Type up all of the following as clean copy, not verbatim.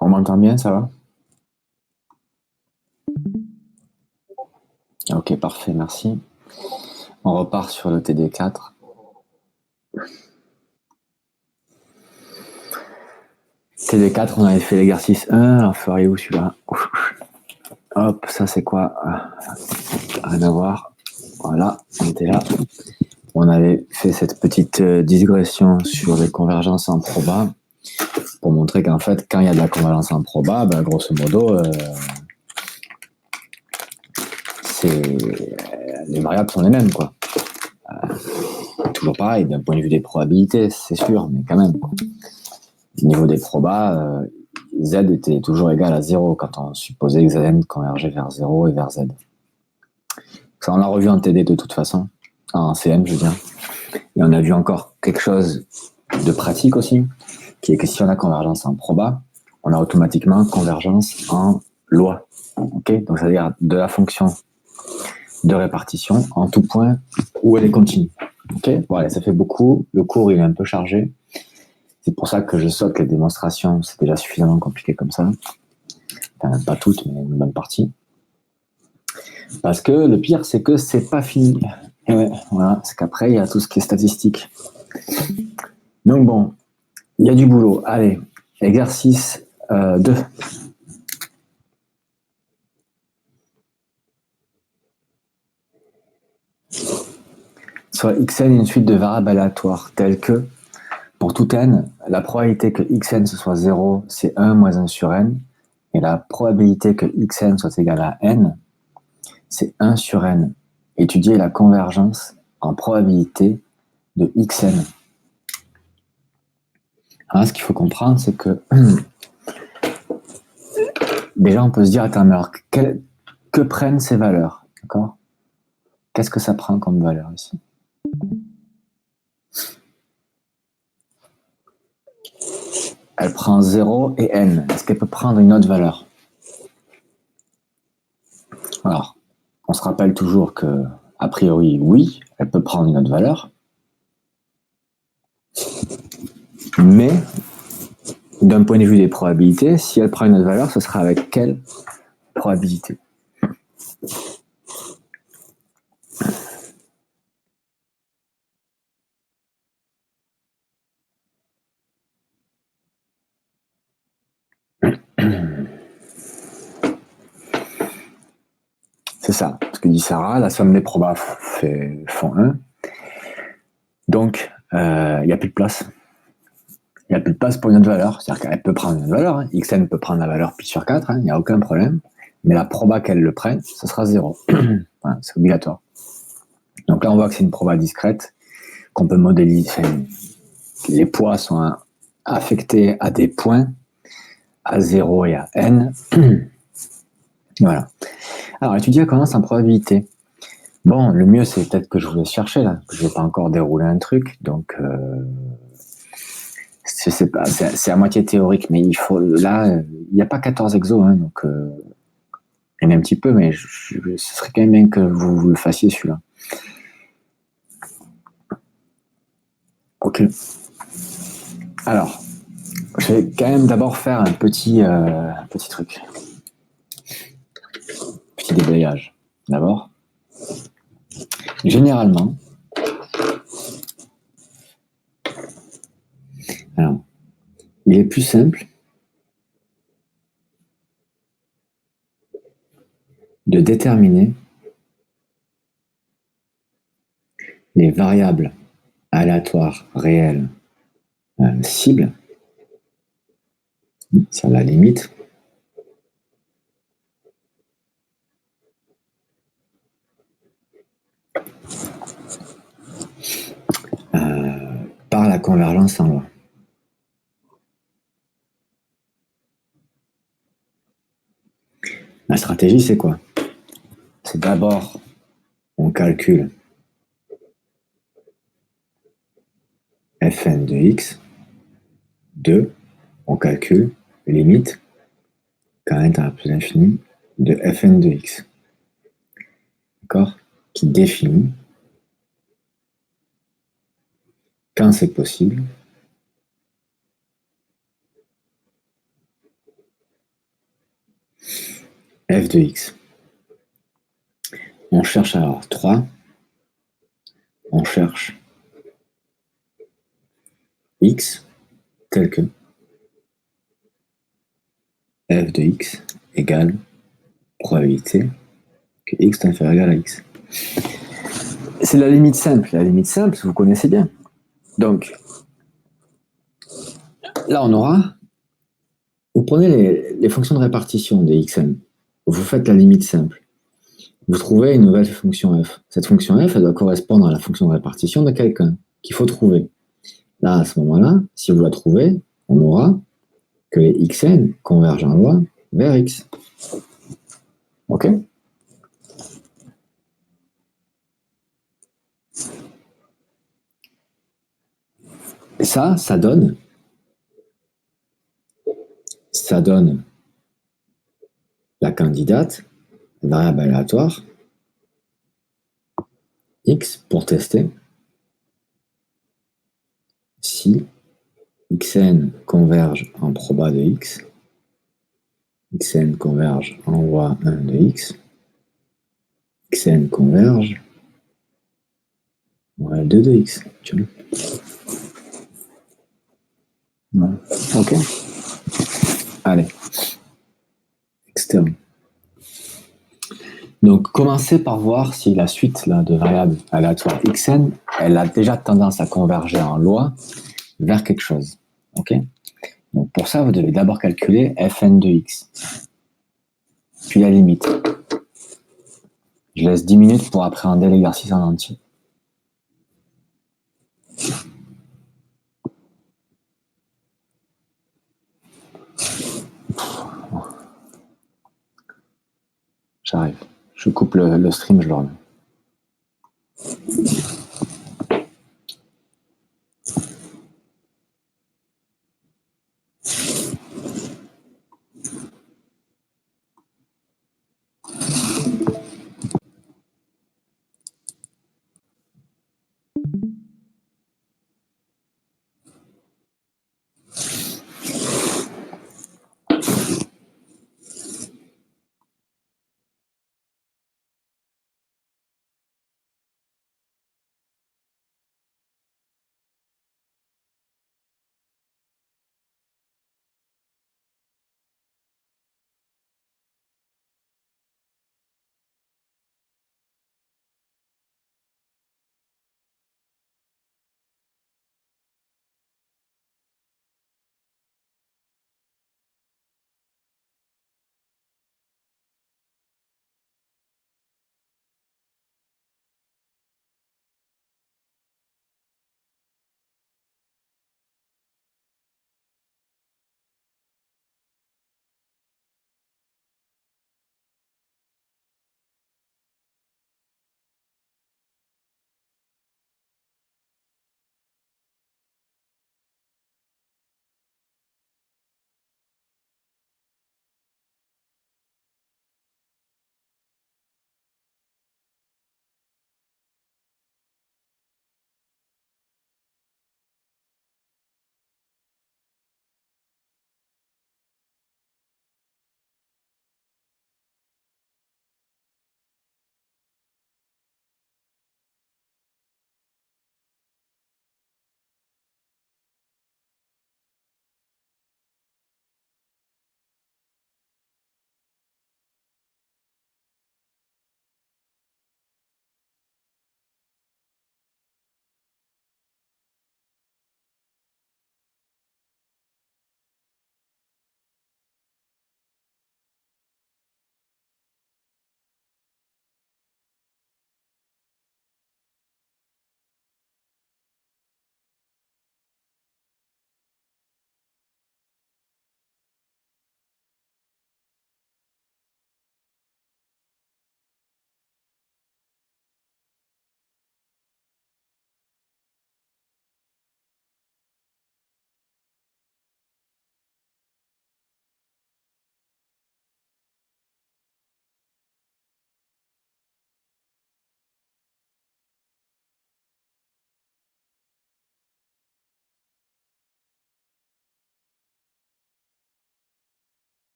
On m'entend bien, ça va? Ok, parfait, merci. On repart sur le TD4. TD4, on avait fait l'exercice 1. Alors, feriez-vous celui-là? Hop, ça c'est quoi? Rien à voir. Voilà, on était là. On avait fait cette petite digression sur les convergences en proba pour montrer qu'en fait, quand il y a de la convergence en proba, ben, grosso modo, les variables sont les mêmes, quoi. Toujours pareil, d'un point de vue des probabilités, c'est sûr, mais quand même. Au niveau des probas, Z était toujours égal à 0 quand on supposait que Zn convergeait vers 0 et vers Z. Ça, on l'a revu en TD de toute façon, en CM, je veux dire. Et on a vu encore quelque chose de pratique aussi, qui est que si on a convergence en proba, on a automatiquement convergence en loi. Okay, donc, c'est-à-dire de la fonction de répartition en tout point où elle est continue. Okay, voilà, ça fait beaucoup. Le cours, il est un peu chargé. C'est pour ça que je saute les démonstrations. C'est déjà suffisamment compliqué comme ça. Enfin, pas toutes, mais une bonne partie. Parce que le pire, c'est que c'est pas fini. Et ouais, voilà, c'est qu'après, il y a tout ce qui est statistique. Donc bon, il y a du boulot. Allez, exercice 2. Soit xn une suite de variables aléatoires telles que, pour tout n, la probabilité que xn ce soit 0, c'est 1 moins 1 sur n. Et la probabilité que xn soit égal à n, c'est 1 sur n. Étudier la convergence en probabilité de xn. Alors, ce qu'il faut comprendre, c'est que déjà, on peut se dire, attends, mais alors, que prennent ces valeurs? D'accord? Qu'est-ce que ça prend comme valeur ici? Elle prend 0 et n. Est-ce qu'elle peut prendre une autre valeur? Alors, on se rappelle toujours que, a priori, oui, elle peut prendre une autre valeur. Mais, d'un point de vue des probabilités, si elle prend une autre valeur, ce sera avec quelle probabilité? C'est ça, ce que dit Sarah, la somme des probas font 1. Donc, il n'y a plus de place. Il n'y a plus de place pour une autre valeur. C'est-à-dire qu'elle peut prendre une autre valeur. Hein. Xn peut prendre la valeur pi sur 4, il n'y a aucun problème. Mais la proba qu'elle le prenne, ce sera 0. Voilà, c'est obligatoire. Donc là, on voit que c'est une proba discrète, qu'on peut modéliser. Les poids sont affectés à des points, à 0 et à n. Voilà. Alors, étudier la convergence en probabilité. Bon, le mieux, c'est peut-être que je vous laisse chercher, là. Je ne vais pas encore dérouler un truc, donc... je sais pas, c'est à moitié théorique, mais il faut... Là, il n'y a pas 14 exos, hein, donc... il y en a un petit peu, mais ce serait quand même bien que vous le fassiez, celui-là. Ok. Alors, je vais quand même d'abord faire un petit truc. Petit déblayage. D'abord. Généralement, alors, il est plus simple de déterminer les variables aléatoires réelles cibles sur la limite par la convergence en loi. La stratégie, c'est quoi? C'est d'abord, on calcule fn de x. 2, on calcule limite quand n tend à plus l'infini de fn de x. D'accord? Qui définit, quand c'est possible, f de x. On cherche alors 3. On cherche x tel que f de x égale probabilité que x est inférieur égal à x. C'est la limite simple. La limite simple, vous connaissez bien. Donc, là, on aura... Vous prenez les fonctions de répartition des xn. Vous faites la limite simple. Vous trouvez une nouvelle fonction f. Cette fonction f, elle doit correspondre à la fonction de répartition de quelqu'un qu'il faut trouver. Là, à ce moment-là, si vous la trouvez, on aura que les xn convergent en loi vers x. OK? Et ça donne la candidate, la variable aléatoire, x pour tester si xn converge en proba de x, xn converge en loi 1 de x, xn converge en L2 de x. Tu vois. Voilà. OK. Allez. Externe. Donc, commencez par voir si la suite là, de variables aléatoires xn, elle a déjà tendance à converger en loi vers quelque chose. OK? Donc, pour ça, vous devez d'abord calculer fn de x. Puis la limite. Je laisse 10 minutes pour appréhender l'exercice en entier. J'arrive. Je coupe le stream, je le remets.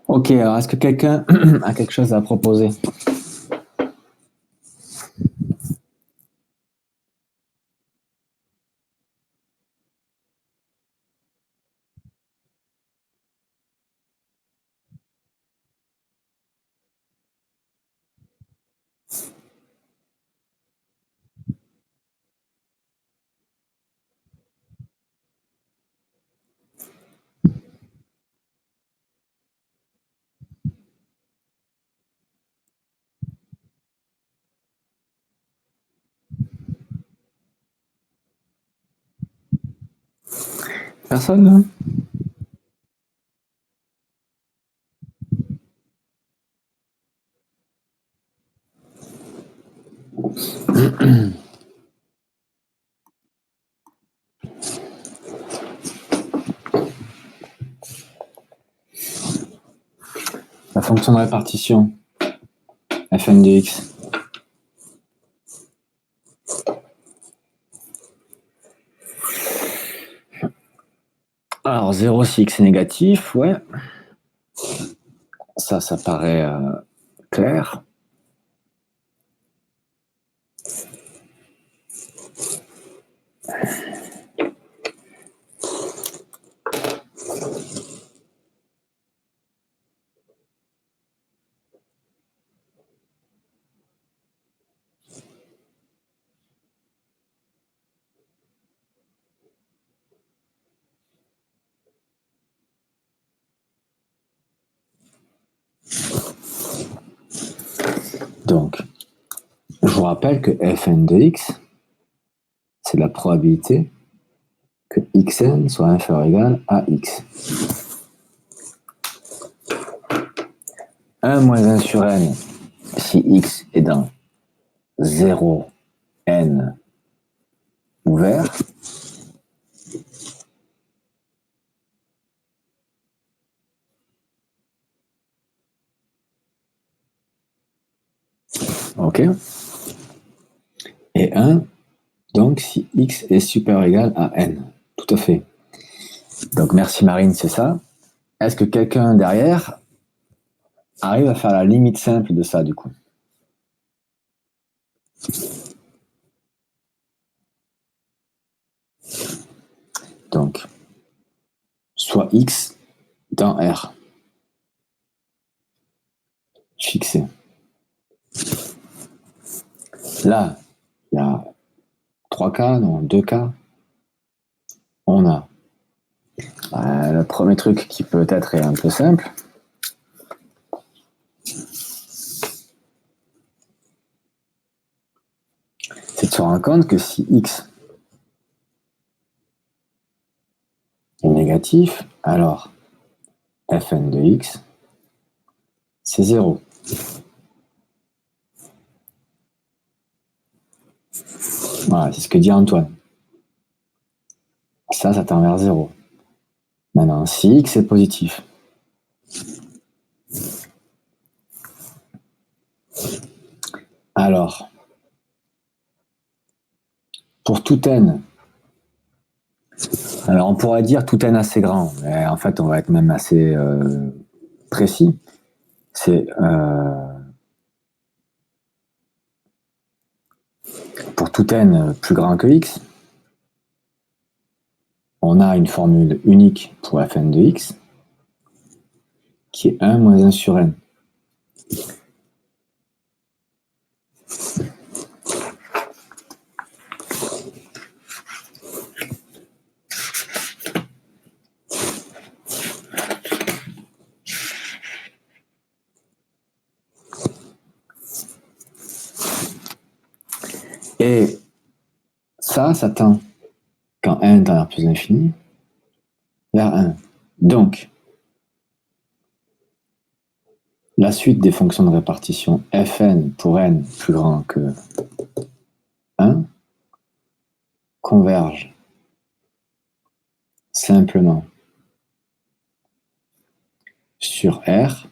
Ok, alors est-ce que quelqu'un a quelque chose à proposer? Personne, hein? La fonction de répartition, fn de x. Alors 0 si x est négatif, ouais. Ça paraît clair. Donc, je vous rappelle que fn de x, c'est la probabilité que xn soit inférieur ou égal à x. 1 moins 1 sur n, si x est dans 0, n ouvert, ok. Et 1, donc si x est supérieur ou égal à n. Tout à fait. Donc merci Marine, c'est ça. Est-ce que quelqu'un derrière arrive à faire la limite simple de ça du coup? Donc, soit x dans R, fixé. Là, il y a 3 cas, non, 2 cas. On a le premier truc qui peut-être est un peu simple. C'est de se rendre compte que si x est négatif, alors fn de x, c'est 0. Voilà, c'est ce que dit Antoine. Ça tend vers 0. Maintenant, si x est positif, alors, pour tout n, alors on pourrait dire tout n assez grand, mais en fait on va être même assez précis. C'est pour tout n plus grand que x, on a une formule unique pour fn de x, qui est 1 moins 1 sur n. Et ça tend, quand n tend vers plus l'infini, vers 1. Donc, la suite des fonctions de répartition fn pour n plus grand que 1 converge simplement sur R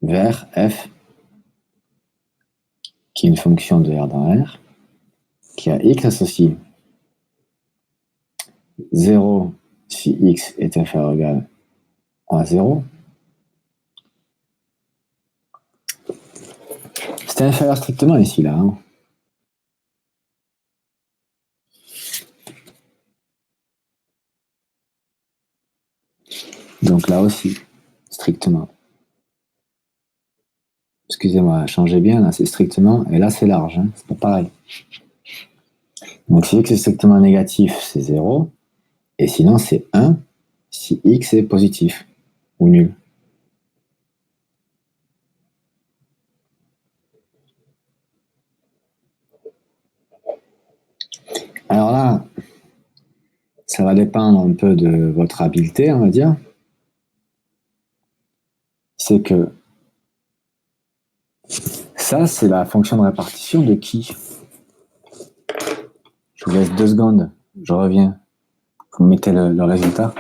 vers f, qui est une fonction de R dans R, qui a x associé 0 si x est inférieur ou égal à 0, C'est inférieur strictement ici, là. Hein. Donc là aussi, strictement. Excusez-moi, changez bien, là c'est strictement, et là c'est large, hein, c'est pas pareil. Donc si x est strictement négatif, c'est 0, et sinon c'est 1 si x est positif, ou nul. Alors là, ça va dépendre un peu de votre habileté, on va dire. C'est que ça, c'est la fonction de répartition de qui? Je vous laisse 2 secondes, je reviens. Vous mettez le résultat.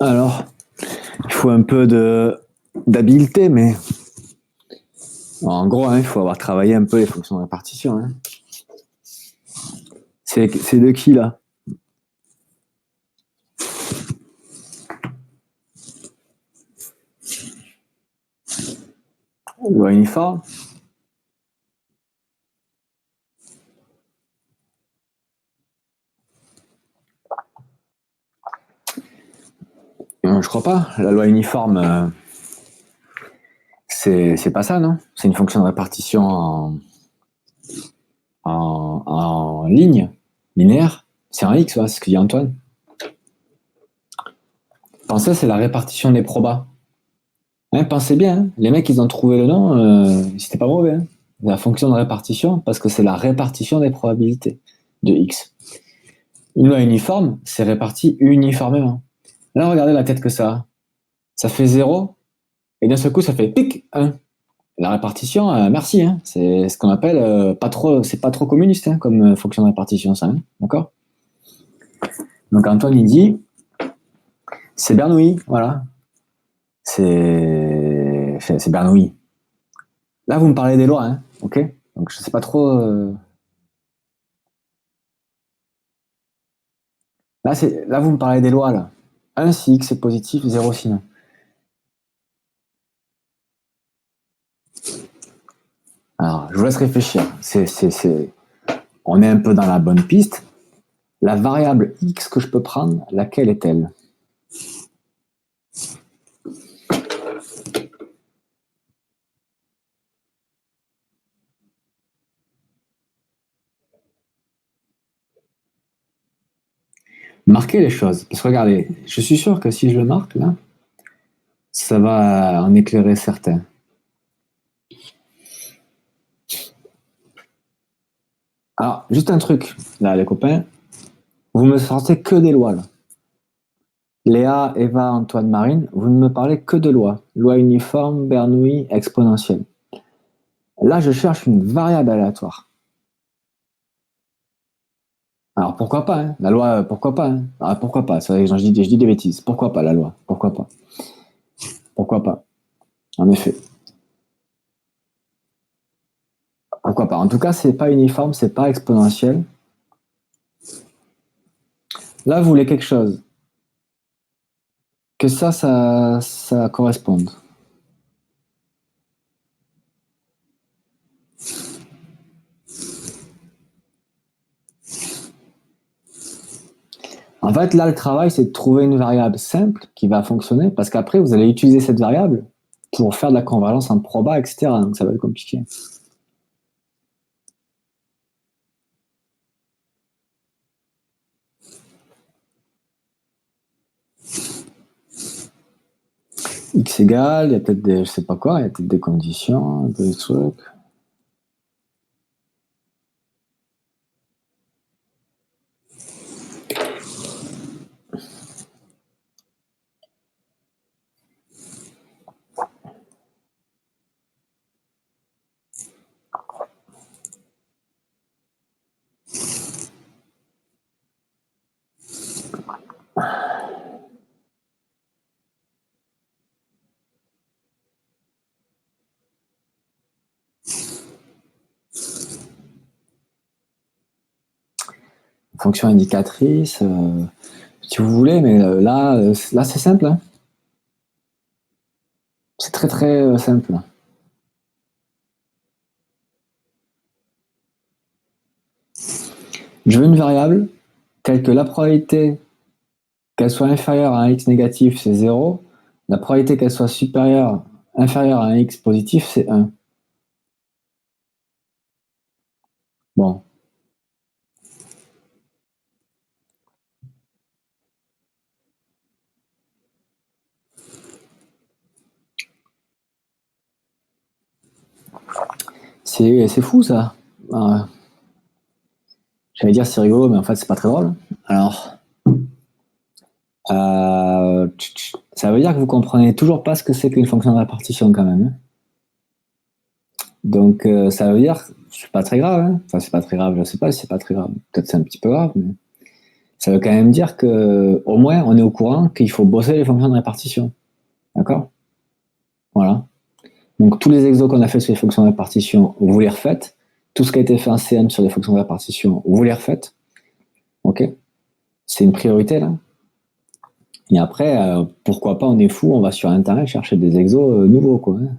Alors, il faut un peu d'habileté, mais en gros, hein, il faut avoir travaillé un peu les fonctions de répartition. Hein. C'est de qui là? Loi uniforme. Je crois pas. La loi uniforme, c'est pas ça, non? C'est une fonction de répartition en ligne, linéaire. C'est un X, ouais, c'est ce que dit Antoine. Pensez, c'est la répartition des probas. Hein, pensez bien, hein. Les mecs, ils ont trouvé le nom, c'était pas mauvais. Hein. La fonction de répartition, parce que c'est la répartition des probabilités de X. Une loi uniforme, c'est réparti uniformément. Là, regardez la tête que ça a. Ça fait 0, et d'un seul coup, ça fait pic 1. La répartition, merci, hein. C'est ce qu'on appelle pas trop, c'est pas trop communiste hein, comme fonction de répartition, ça, hein. D'accord? Donc Antoine il dit, c'est Bernoulli, voilà, c'est Bernoulli. Là vous me parlez des lois, hein, ok? Donc je sais pas trop. Là vous me parlez des lois là. 1 si x est positif, 0 si non. Alors je vous laisse réfléchir. On est un peu dans la bonne piste. La variable x que je peux prendre, laquelle est-elle? Marquez les choses. Parce que regardez, je suis sûr que si je le marque là, ça va en éclairer certains. Alors, juste un truc, là, les copains, vous me sortez que des lois, là. Léa, Eva, Antoine, Marine, vous ne me parlez que de lois. Loi uniforme, Bernoulli, exponentielle. Là, je cherche une variable aléatoire. Alors, pourquoi pas, hein? La loi, pourquoi pas, hein? Alors, pourquoi pas? C'est vrai que je dis des bêtises. Pourquoi pas, la loi? Pourquoi pas? Pourquoi pas? En effet. Pourquoi pas? En tout cas, c'est pas uniforme, c'est pas exponentiel. Là, vous voulez quelque chose. Que ça corresponde. En fait, là, le travail, c'est de trouver une variable simple qui va fonctionner, parce qu'après, vous allez utiliser cette variable pour faire de la convergence en proba, etc. Donc ça va être compliqué. X égale, il y a peut-être des, je sais pas quoi, il y a peut-être des conditions, des trucs. Fonction indicatrice, si vous voulez, mais là c'est simple. Hein. C'est très très simple. Je veux une variable telle que la probabilité qu'elle soit inférieure à un x négatif, c'est 0. La probabilité qu'elle soit inférieure à un x positif, c'est 1. Bon. C'est fou ça. J'allais dire c'est rigolo, mais en fait c'est pas très drôle. Alors, ça veut dire que vous comprenez toujours pas ce que c'est qu'une fonction de répartition quand même. Hein. Donc ça veut dire, c'est pas très grave. Hein. Enfin c'est pas très grave, je sais pas si c'est pas très grave. Peut-être c'est un petit peu grave, mais ça veut quand même dire que au moins on est au courant qu'il faut bosser les fonctions de répartition. D'accord? Voilà. Donc tous les exos qu'on a fait sur les fonctions de répartition, vous les refaites. Tout ce qui a été fait en CM sur les fonctions de répartition, vous les refaites. Ok? C'est une priorité là. Et après, pourquoi pas, on est fou, on va sur Internet chercher des exos nouveaux, quoi. Hein.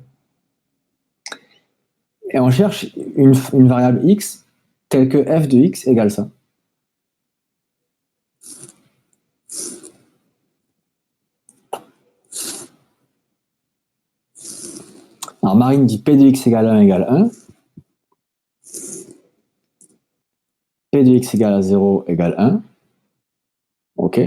Et on cherche une variable x telle que f de x égale ça. Alors Marine dit p de x égale 1 égale 1. P de x égale à 0 égale 1. Ok.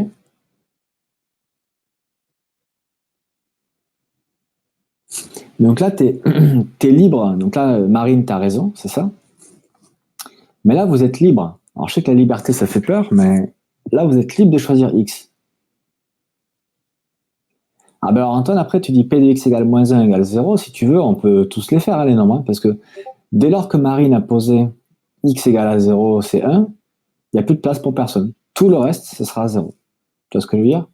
Donc là, tu es libre. Donc là, Marine, tu as raison, c'est ça. Mais là, vous êtes libre. Alors je sais que la liberté, ça fait peur, mais là, vous êtes libre de choisir x. Ah ben alors Antoine, après, tu dis p de x égale moins 1 égale 0. Si tu veux, on peut tous les faire, les nombres. Hein, parce que dès lors que Marine a posé x égale à 0, c'est 1, il n'y a plus de place pour personne. Tout le reste, ce sera 0. Tu vois ce que je veux dire?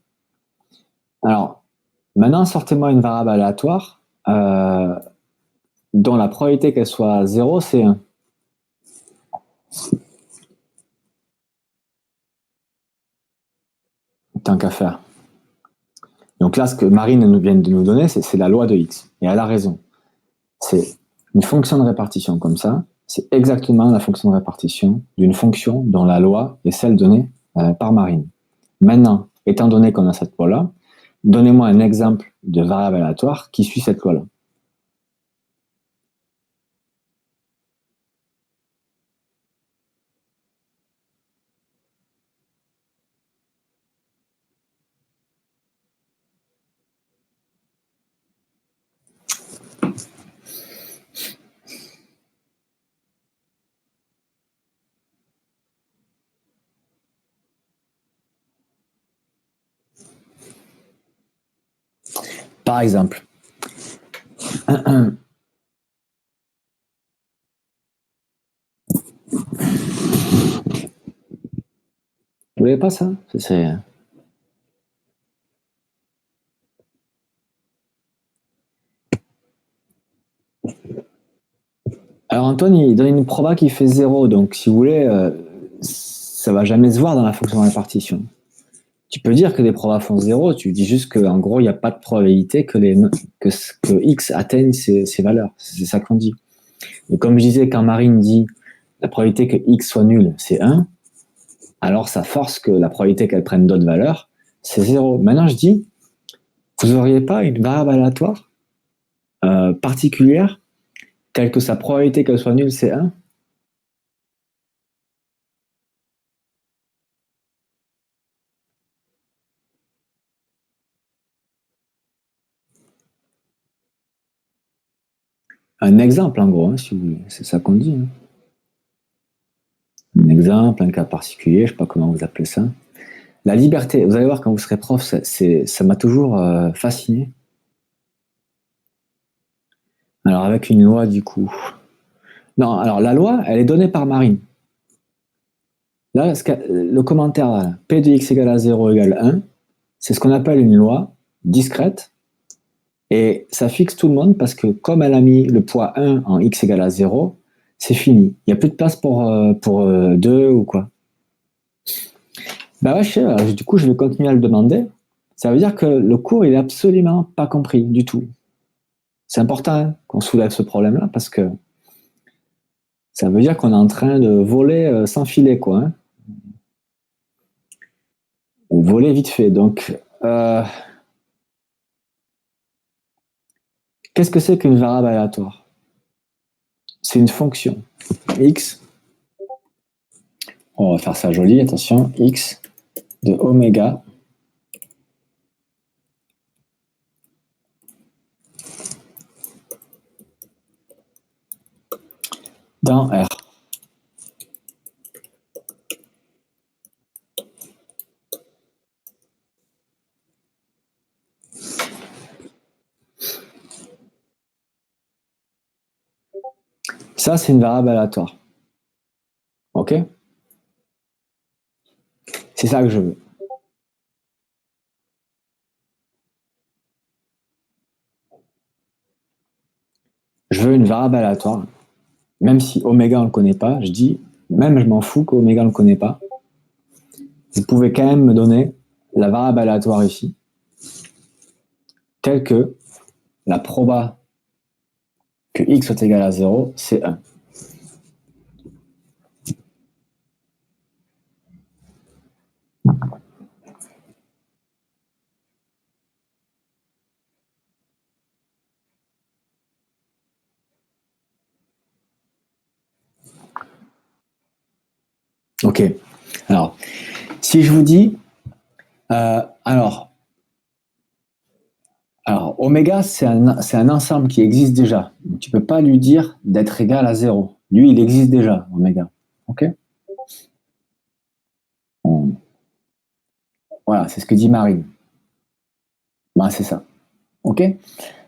Alors, maintenant, sortez-moi une variable aléatoire dont la probabilité qu'elle soit 0, c'est 1. Tant qu'à faire. Donc là, ce que Marine nous vient de nous donner, c'est la loi de x. Et elle a raison. C'est une fonction de répartition comme ça. C'est exactement la fonction de répartition d'une fonction dont la loi est celle donnée par Marine. Maintenant, étant donné qu'on a cette loi-là, donnez-moi un exemple de variable aléatoire qui suit cette loi-là. Par exemple, vous voulez pas ça? Alors Antoine, il donne une proba qui fait 0, donc si vous voulez, ça va jamais se voir dans la fonction de répartition. Tu peux dire que les probas font 0, tu dis juste qu'en gros, il n'y a pas de probabilité que x atteigne ces valeurs. C'est ça qu'on dit. Et comme je disais, quand Marine dit la probabilité que x soit nul, c'est 1, alors ça force que la probabilité qu'elle prenne d'autres valeurs, c'est 0. Maintenant, je dis, vous n'auriez pas une variable aléatoire particulière, telle que sa probabilité qu'elle soit nulle, c'est 1. Un exemple, en gros, hein, si vous voulez. C'est ça qu'on dit. Hein. Un exemple, un cas particulier, je ne sais pas comment vous appelez ça. La liberté, vous allez voir quand vous serez prof, ça m'a toujours fasciné. Alors avec une loi du coup. Non, alors la loi, elle est donnée par Marine. Là, le commentaire là, P de x égale à 0 égale 1, c'est ce qu'on appelle une loi discrète. Et ça fixe tout le monde parce que comme elle a mis le poids 1 en x égale à 0, c'est fini. Il n'y a plus de place pour 2 ou quoi. Bah ouais, je sais, du coup, je vais continuer à le demander. Ça veut dire que le cours, il est absolument pas compris du tout. C'est important hein, qu'on soulève ce problème-là parce que ça veut dire qu'on est en train de voler sans filet, quoi. Hein. Voler vite fait. Donc, qu'est-ce que c'est qu'une variable aléatoire? C'est une fonction. X, on va faire ça joli, attention, X de oméga dans R. Ça, c'est une variable aléatoire. OK? C'est ça que je veux. Je veux une variable aléatoire. Même si oméga, on ne le connaît pas, je dis, même je m'en fous qu'oméga, on ne le connaît pas. Vous pouvez quand même me donner la variable aléatoire ici, telle que la proba que x soit égal à 0, c'est 1. OK. Alors, si je vous dis, alors, oméga, c'est un ensemble qui existe déjà. Donc, tu ne peux pas lui dire d'être égal à 0. Lui, il existe déjà, oméga. OK? Voilà, c'est ce que dit Marine. Ben, c'est ça. OK?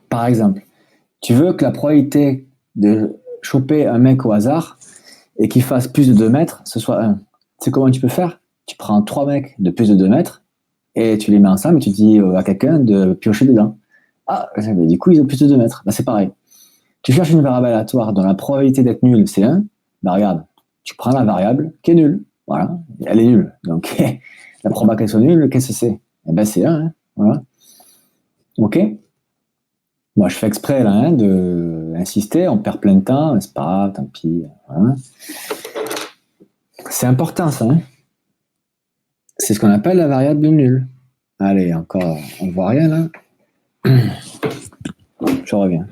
Par exemple, tu veux que la probabilité de choper un mec au hasard et qu'il fasse plus de 2 mètres, ce soit 1. Tu sais comment tu peux faire? Tu prends 3 mecs de plus de 2 mètres et tu les mets ensemble et tu dis à quelqu'un de piocher dedans. Ah, du coup, ils ont plus de 2 mètres. Ben, c'est pareil. Tu cherches une variable aléatoire dont la probabilité d'être nulle, c'est 1. Ben, regarde, tu prends la variable qui est nulle. Voilà, elle est nulle. Donc, la probabilité qu'elle soit nulle, qu'est-ce que c'est? Eh ben, c'est 1. Hein. Voilà. OK? Moi, je fais exprès là, hein, d'insister, on perd plein de temps, c'est pas grave, tant pis. Voilà. C'est important ça. Hein. C'est ce qu'on appelle la variable nulle. Allez, encore, on ne voit rien là. Je reviens.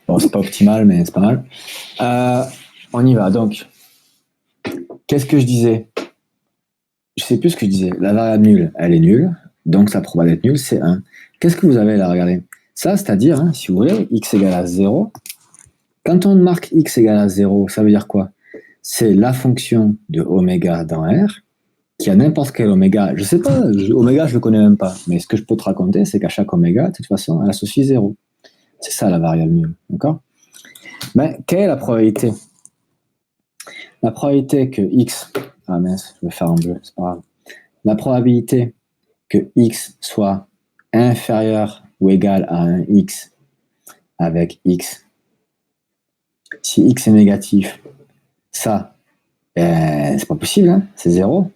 Bon, c'est pas optimal, mais c'est pas mal. On y va. Donc, qu'est-ce que je disais? Je sais plus ce que je disais. La variable nulle, elle est nulle. Donc, sa probabilité d'être nulle, c'est 1. Qu'est-ce que vous avez là? Regardez. Ça, c'est-à-dire, hein, si vous voulez, x égale à 0. Quand on marque x égale à 0, ça veut dire quoi? C'est la fonction de oméga dans R qui a n'importe quel oméga. Je sais pas, oméga, je le connais même pas. Mais ce que je peux te raconter, c'est qu'à chaque oméga, de toute façon, elle associe 0. C'est ça la variable nulle. D'accord? Ben, quelle est la probabilité? La probabilité que x. Ah mince, je vais faire en bleu, c'est pas grave. La probabilité que x soit inférieur ou égal à un x avec x. Si x est négatif, ça, c'est pas possible, hein, c'est 0.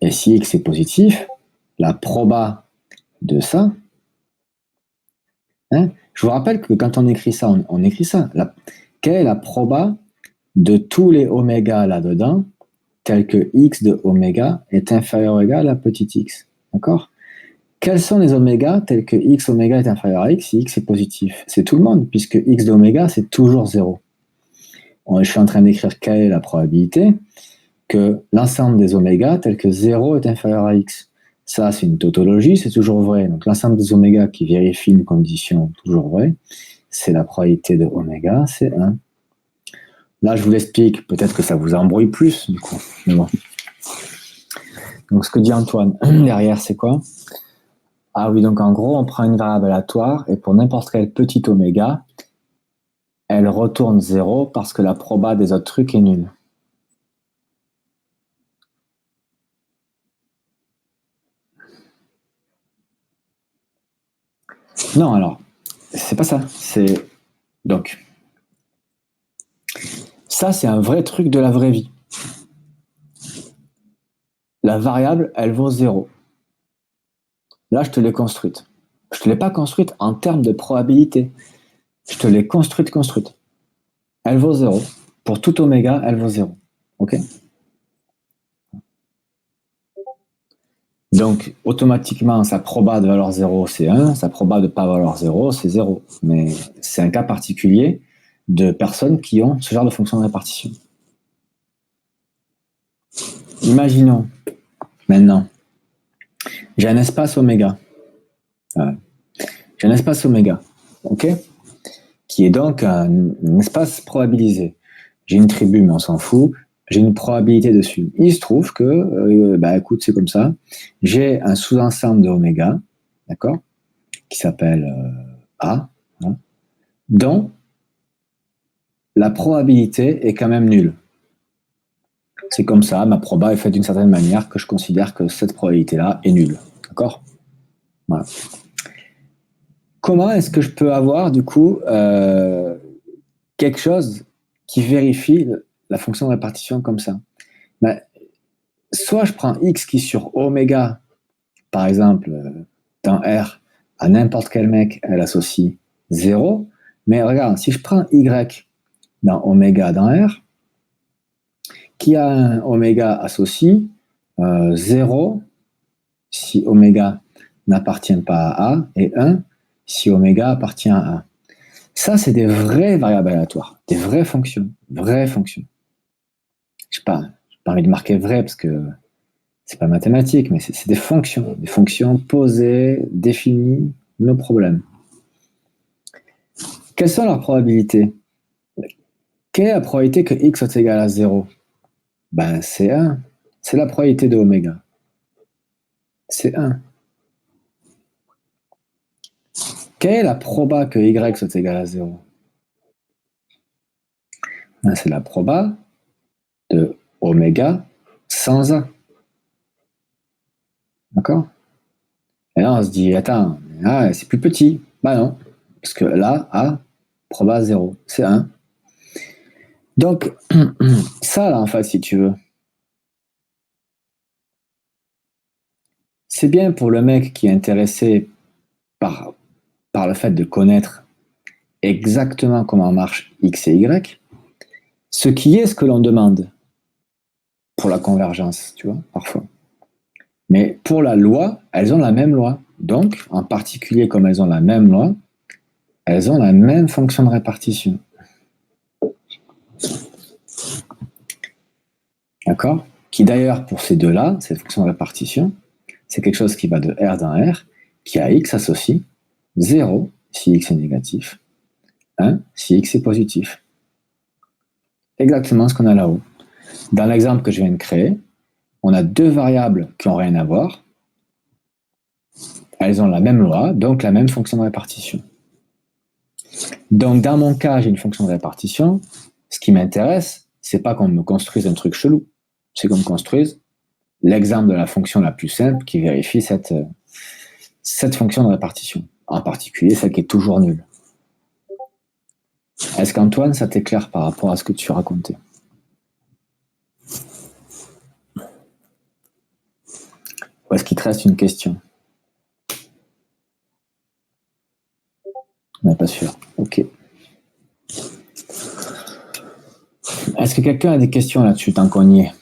Et si x est positif, la proba de ça, Hein? Je vous rappelle que quand on écrit ça, on écrit ça. Quelle est la proba de tous les oméga là-dedans, tel que x de oméga est inférieur ou égal à petit x? D'accord? Quels sont les oméga tels que x oméga est inférieur à x si x est positif? C'est tout le monde, puisque x d'oméga, c'est toujours 0. Je suis en train d'écrire quelle est la probabilité que l'ensemble des oméga tel que 0 est inférieur à x. Ça, c'est une tautologie, c'est toujours vrai. Donc l'ensemble des oméga qui vérifie une condition toujours vraie, c'est la probabilité de oméga, c'est 1. Là, je vous l'explique, peut-être que ça vous embrouille plus, du coup. Mais bon. Donc ce que dit Antoine derrière, c'est quoi? Ah oui, donc en gros, on prend une variable aléatoire et pour n'importe quel petit oméga, elle retourne 0 parce que la proba des autres trucs est nulle. Non, alors, c'est pas ça. C'est donc ça, c'est un vrai truc de la vraie vie. La variable, elle vaut 0. Là, je te l'ai construite. Je te l'ai pas construite en termes de probabilité. Je te l'ai construite. Elle vaut 0. Pour tout oméga, elle vaut 0. OK? Donc, automatiquement, sa proba de valeur 0, c'est 1. Sa proba de pas valoir 0, c'est 0. Mais c'est un cas particulier de personnes qui ont ce genre de fonction de répartition. Imaginons, maintenant, j'ai un espace oméga. J'ai un espace oméga, OK? Qui est donc un espace probabilisé. J'ai une tribu, mais on s'en fout. J'ai une probabilité dessus. Il se trouve que, écoute, c'est comme ça. J'ai un sous-ensemble de oméga, d'accord, qui s'appelle A, hein, dont la probabilité est quand même nulle. C'est comme ça, ma proba est faite d'une certaine manière que je considère que cette probabilité-là est nulle. D'accord? Voilà. Comment est-ce que je peux avoir, du coup, quelque chose qui vérifie la fonction de répartition comme ça? Ben, soit je prends x qui sur oméga, par exemple, dans R, à n'importe quel mec, elle associe 0. Mais regarde, si je prends y dans oméga dans R, qui a un oméga associé 0 si oméga n'appartient pas à A et 1 si oméga appartient à A. Ça, c'est des vraies variables aléatoires, des vraies fonctions, vraies fonctions. Je n'ai pas envie de marquer vrai parce que c'est pas mathématique, mais c'est des fonctions posées, définies, nos problèmes. Quelles sont leurs probabilités? Quelle est la probabilité que x soit égal à 0? Ben, c'est 1. C'est la probabilité de oméga. C'est 1. Quelle est la proba que y soit égal à 0? Ben, c'est la proba de oméga sans A. D'accord? Et là, on se dit, attends, c'est plus petit. Ben non, parce que là, A, proba 0, c'est 1. Donc, ça, là, en fait, si tu veux, c'est bien pour le mec qui est intéressé par, par le fait de connaître exactement comment marche X et Y, ce qui est ce que l'on demande pour la convergence, tu vois, parfois. Mais pour la loi, elles ont la même loi. Donc, en particulier, comme elles ont la même loi, elles ont la même fonction de répartition. D'accord? Qui d'ailleurs, pour ces deux-là, cette fonction de répartition, c'est quelque chose qui va de R dans R, qui a X associe 0 si X est négatif, 1 si X est positif. Exactement ce qu'on a là-haut. Dans l'exemple que je viens de créer, on a deux variables qui n'ont rien à voir. Elles ont la même loi, donc la même fonction de répartition. Donc, dans mon cas, j'ai une fonction de répartition. Ce qui m'intéresse, c'est pas qu'on me construise un truc chelou. C'est qu'on me construise l'exemple de la fonction la plus simple qui vérifie cette fonction de répartition. En particulier, celle qui est toujours nulle. Est-ce qu'Antoine, ça t'éclaire par rapport à ce que tu racontais? Ou est-ce qu'il te reste une question? n'est pas sûr. Ok. Est-ce que quelqu'un a des questions là-dessus, tant qu'on y est?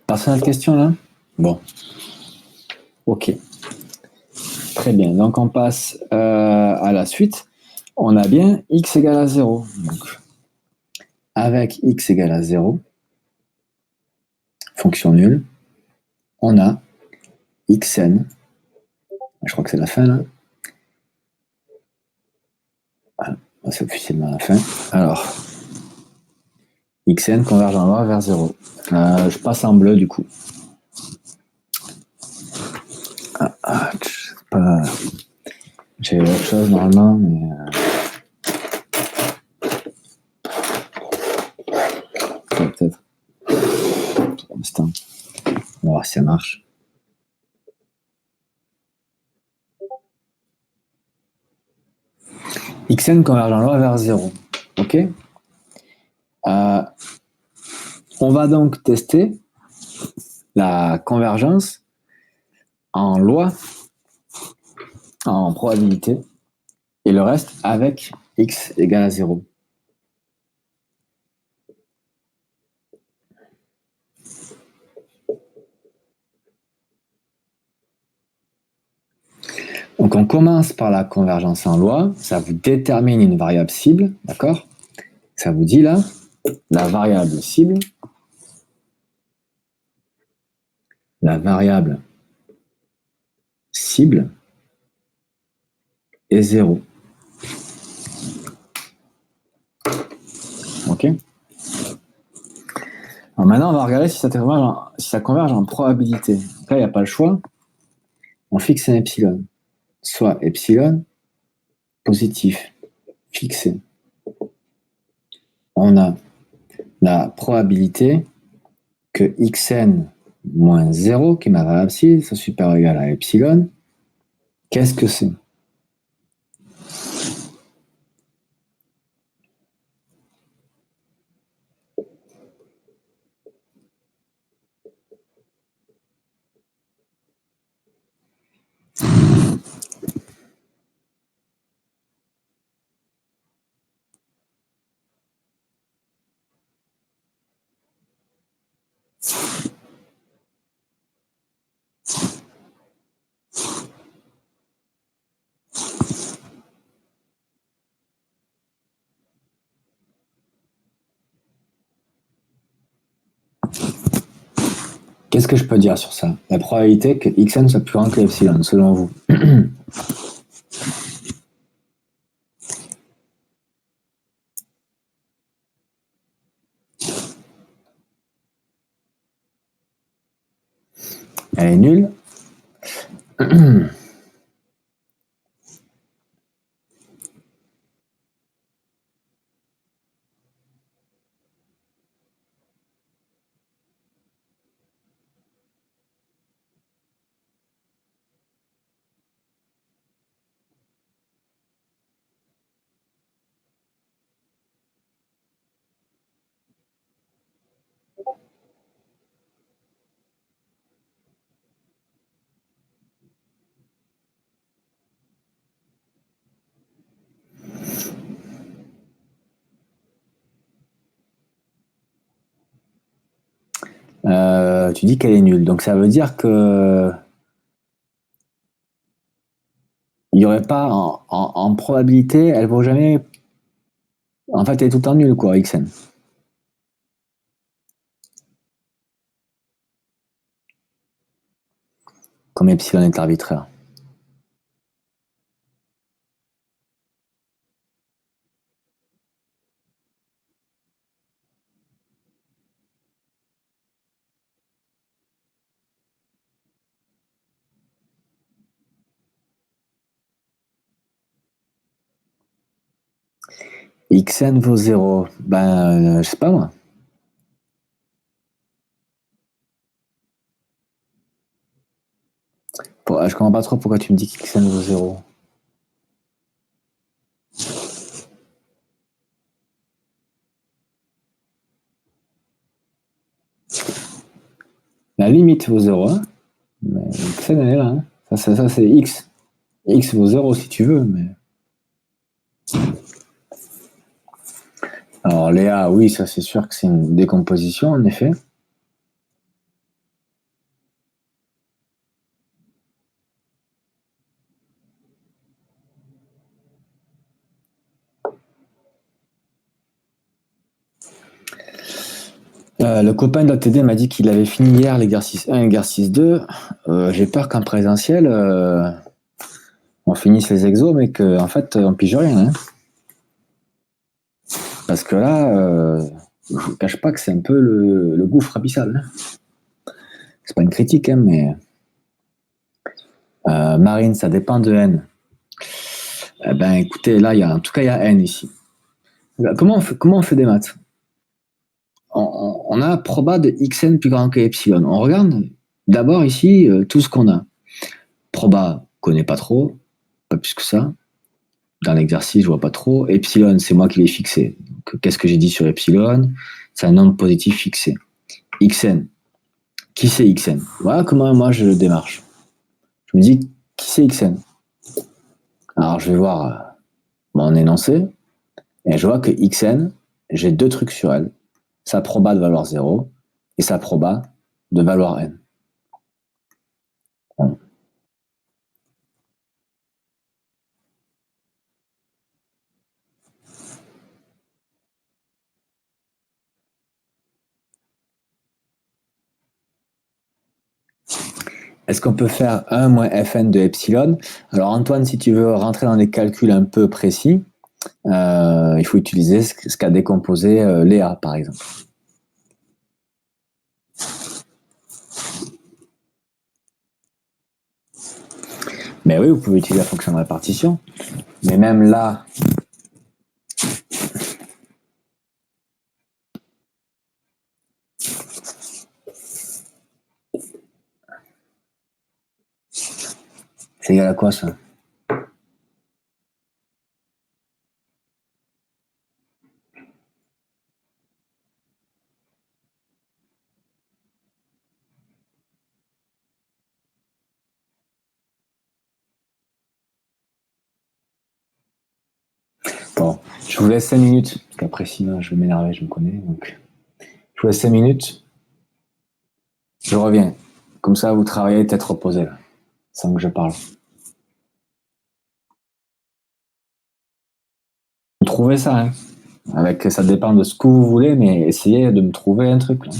Personne n'a de questions là? Bon. Ok. Très bien. Donc on passe à la suite. On a bien x égale à 0. Donc, avec x égale à 0, fonction nulle, on a xn. Je crois que c'est la fin là. Voilà. C'est officiellement la fin. Alors, xn converge en bas vers 0. Je passe en bleu du coup. J'ai autre chose normalement, mais peut-être. Pour l'instant. On va voir si ça marche. Xn converge en loi vers 0. Ok. On va donc tester la convergence en loi, en probabilité, et le reste avec x égale à 0. Donc on commence par la convergence en loi, ça vous détermine une variable cible, d'accord? Ça vous dit là, la variable cible, est 0. Ok? Alors maintenant, on va regarder si ça converge en probabilité. Donc là, il n'y a pas le choix. On fixe un epsilon. Soit epsilon positif fixé. On a la probabilité que xn moins 0, qui est ma variable cible, soit supérieur ou égal à epsilon. Qu'est-ce que c'est? Qu'est-ce que je peux dire sur ça? La probabilité que xn soit plus grand que epsilon, selon vous. Elle est nulle. Tu dis qu'elle est nulle. Donc ça veut dire que il n'y aurait pas en probabilité, elle vaut jamais. En fait, elle est tout le temps nulle, quoi, xn. Comme epsilon est arbitraire. Xn vaut 0. Ben, je sais pas moi. Je comprends pas trop pourquoi tu me dis qu'Xn vaut 0. La limite vaut 0, hein. Mais Xn, elle est là, hein. Ça c'est X. X vaut 0 si tu veux, mais... Alors, Léa, oui, ça c'est sûr que c'est une décomposition, en effet. Le copain de l'ATD m'a dit qu'il avait fini hier l'exercice 1 et l'exercice 2. J'ai peur qu'en présentiel, on finisse les exos, mais qu'en fait, on pige rien, hein. Parce que là, je ne cache pas que c'est un peu le gouffre abyssal, hein. C'est pas une critique, hein, mais Marine, ça dépend de N. Eh ben, écoutez, là, en tout cas, il y a N ici. Comment on fait des maths? On a proba de xn plus grand que epsilon. On regarde d'abord ici tout ce qu'on a. Proba, connaît pas trop, pas plus que ça. Dans l'exercice, je vois pas trop. Epsilon, c'est moi qui l'ai fixé. Qu'est-ce que j'ai dit sur epsilon? C'est un nombre positif fixé. Xn, qui c'est Xn? Voilà comment moi je démarche. Je me dis, qui c'est Xn? Alors je vais voir mon énoncé, et je vois que Xn, j'ai deux trucs sur elle. Sa proba de valoir 0 et sa proba de valoir n. Bon. Est-ce qu'on peut faire 1 moins fn de epsilon? Alors Antoine, si tu veux rentrer dans des calculs un peu précis, il faut utiliser ce qu'a décomposé Léa, par exemple. Mais oui, vous pouvez utiliser la fonction de répartition. Mais même là, c'est égal à quoi ça? Bon, je vous laisse 5 minutes, parce qu'après sinon je vais m'énerver, je me connais. Donc, je vous laisse 5 minutes, je reviens. Comme ça, vous travaillez tête reposée, là, sans que je parle. Vous trouvez ça, hein? Ça dépend de ce que vous voulez, mais essayez de me trouver un truc, là.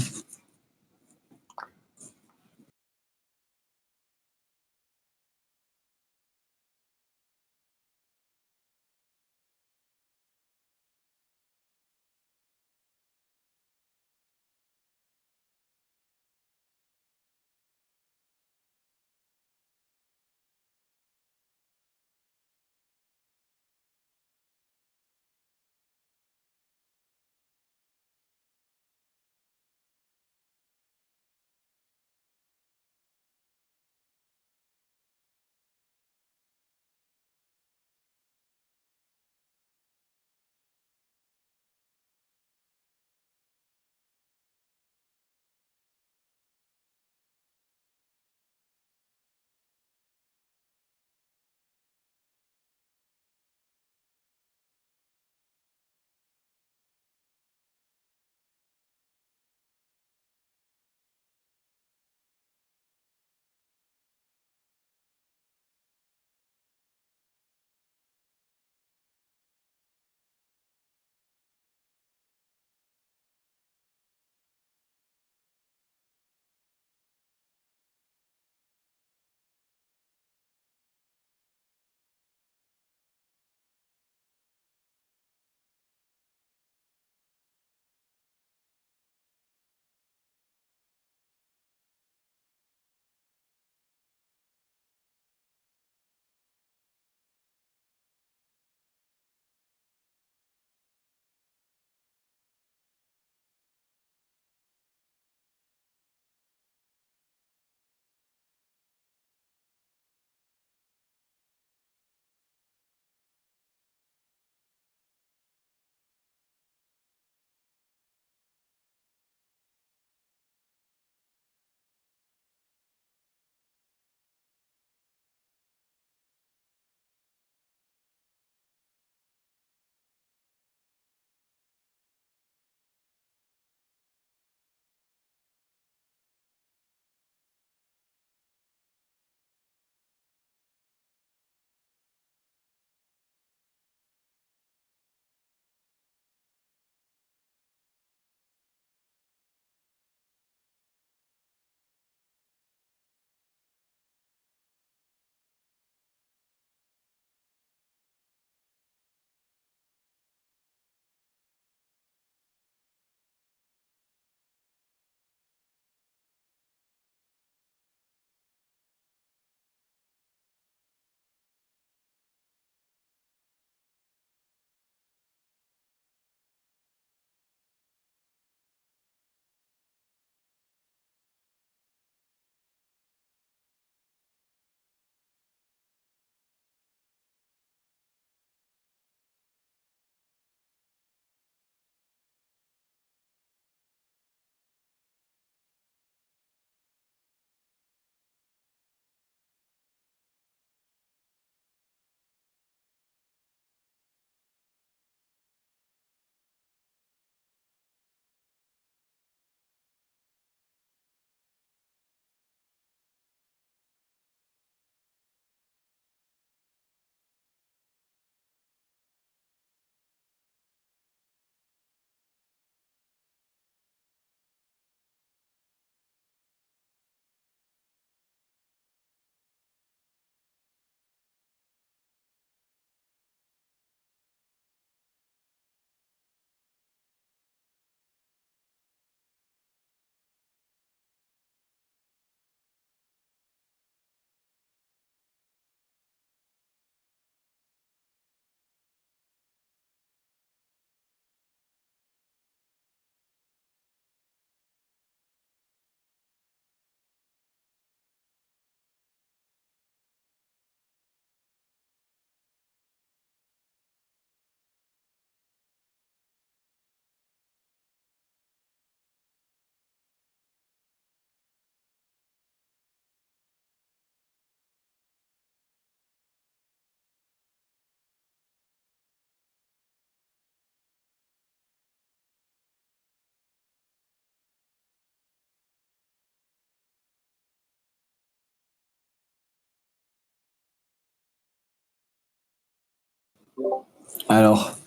Alors,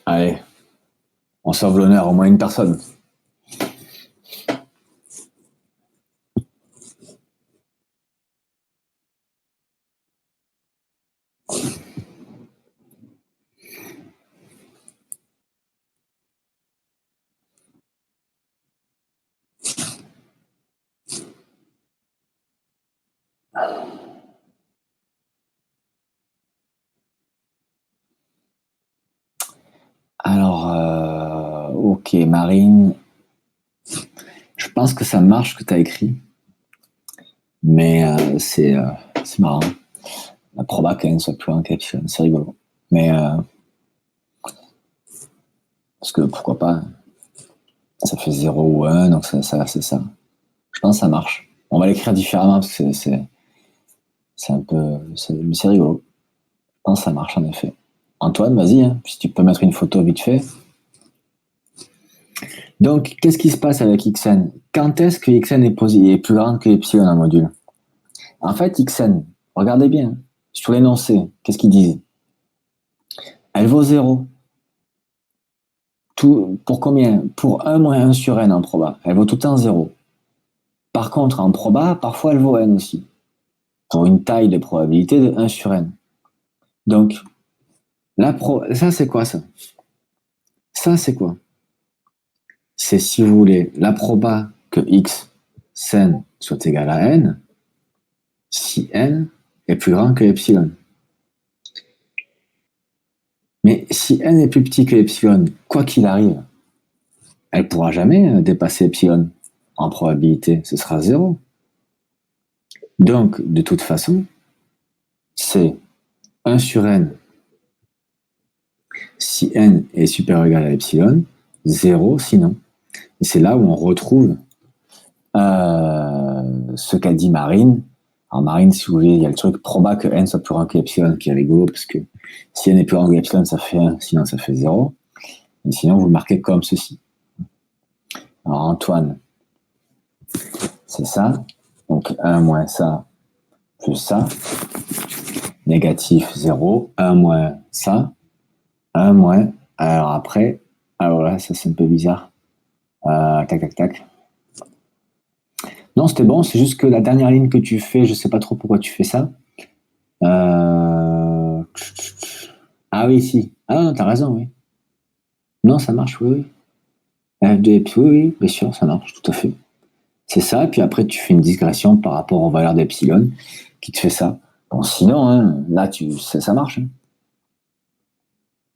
allez, on sauve l'honneur, au moins une personne. Alors, ok, Marine, je pense que ça marche ce que tu as écrit, mais c'est marrant. La proba quand même soit plus loin qu'Epsilon, c'est rigolo. Mais, parce que pourquoi pas, ça fait 0 ou 1, donc ça c'est ça. Je pense que ça marche. On va l'écrire différemment parce que c'est un peu, mais c'est rigolo. Je pense que ça marche en effet. Antoine, vas-y, hein, si tu peux mettre une photo vite fait. Donc, qu'est-ce qui se passe avec Xn? Quand est-ce que Xn est plus grand que Epsilon en module? En fait, Xn, regardez bien, sur l'énoncé, qu'est-ce qu'ils disent? Elle vaut 0. Tout, pour combien? Pour 1 moins 1 sur n en proba. Elle vaut tout le temps 0. Par contre, en proba, parfois elle vaut n aussi. Pour une taille de probabilité de 1 sur n. Donc, ça c'est quoi ça? Ça c'est quoi? C'est, si vous voulez, la proba que x sen soit égal à n si n est plus grand que epsilon. Mais si n est plus petit que epsilon, quoi qu'il arrive, elle ne pourra jamais dépasser epsilon en probabilité. Ce sera 0. Donc, de toute façon, c'est 1 sur n si n est supérieur ou égal à epsilon, 0 sinon. Et c'est là où on retrouve ce qu'a dit Marine. Alors Marine, si vous voulez, il y a le truc proba que n soit plus grand que epsilon qui est rigolo, parce que si n est plus grand que epsilon, ça fait 1, sinon ça fait 0. Et sinon, vous le marquez comme ceci. Alors Antoine, c'est ça. Donc 1 moins ça, plus ça. Négatif 0. 1 moins ça. 1 moins. Alors après, alors là, ça c'est un peu bizarre. Tac, tac, tac. Non, c'était bon, c'est juste que la dernière ligne que tu fais, je sais pas trop pourquoi tu fais ça. Euh... Ah oui, si. Ah non, t'as raison, oui. Non, ça marche, oui, oui. F2 et puis oui, oui, bien sûr, ça marche, tout à fait. C'est ça, et puis après, tu fais une digression par rapport aux valeurs d'epsilon qui te fait ça. Bon, sinon, hein, là, ça marche. Hein.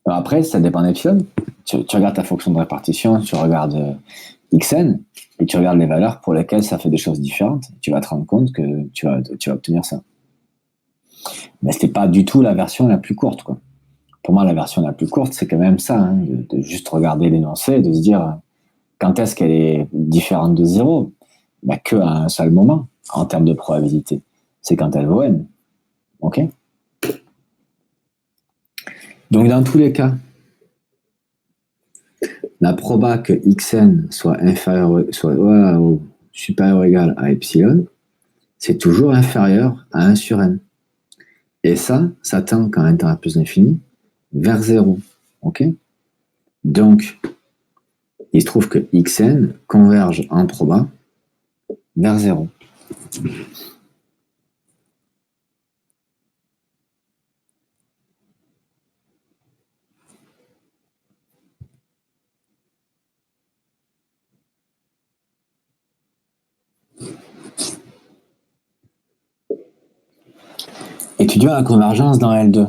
Alors après, ça dépend d'epsilon. Tu regardes ta fonction de répartition, tu regardes xn, et tu regardes les valeurs pour lesquelles ça fait des choses différentes. Tu vas te rendre compte que tu vas obtenir ça. Mais c'était pas du tout la version la plus courte, quoi. Pour moi, la version la plus courte, c'est quand même ça, hein, de juste regarder l'énoncé, de se dire quand est-ce qu'elle est différente de 0, bah, qu'à un seul moment, en termes de probabilité. C'est quand elle vaut n. OK? Donc, dans tous les cas, la proba que xn soit inférieur, ou supérieur ou égal à epsilon, c'est toujours inférieur à 1 sur n. Et ça tend, quand n tend à plus l'infini, vers 0. OK? Donc, il se trouve que xn converge en proba vers 0. Étudions la convergence dans L2.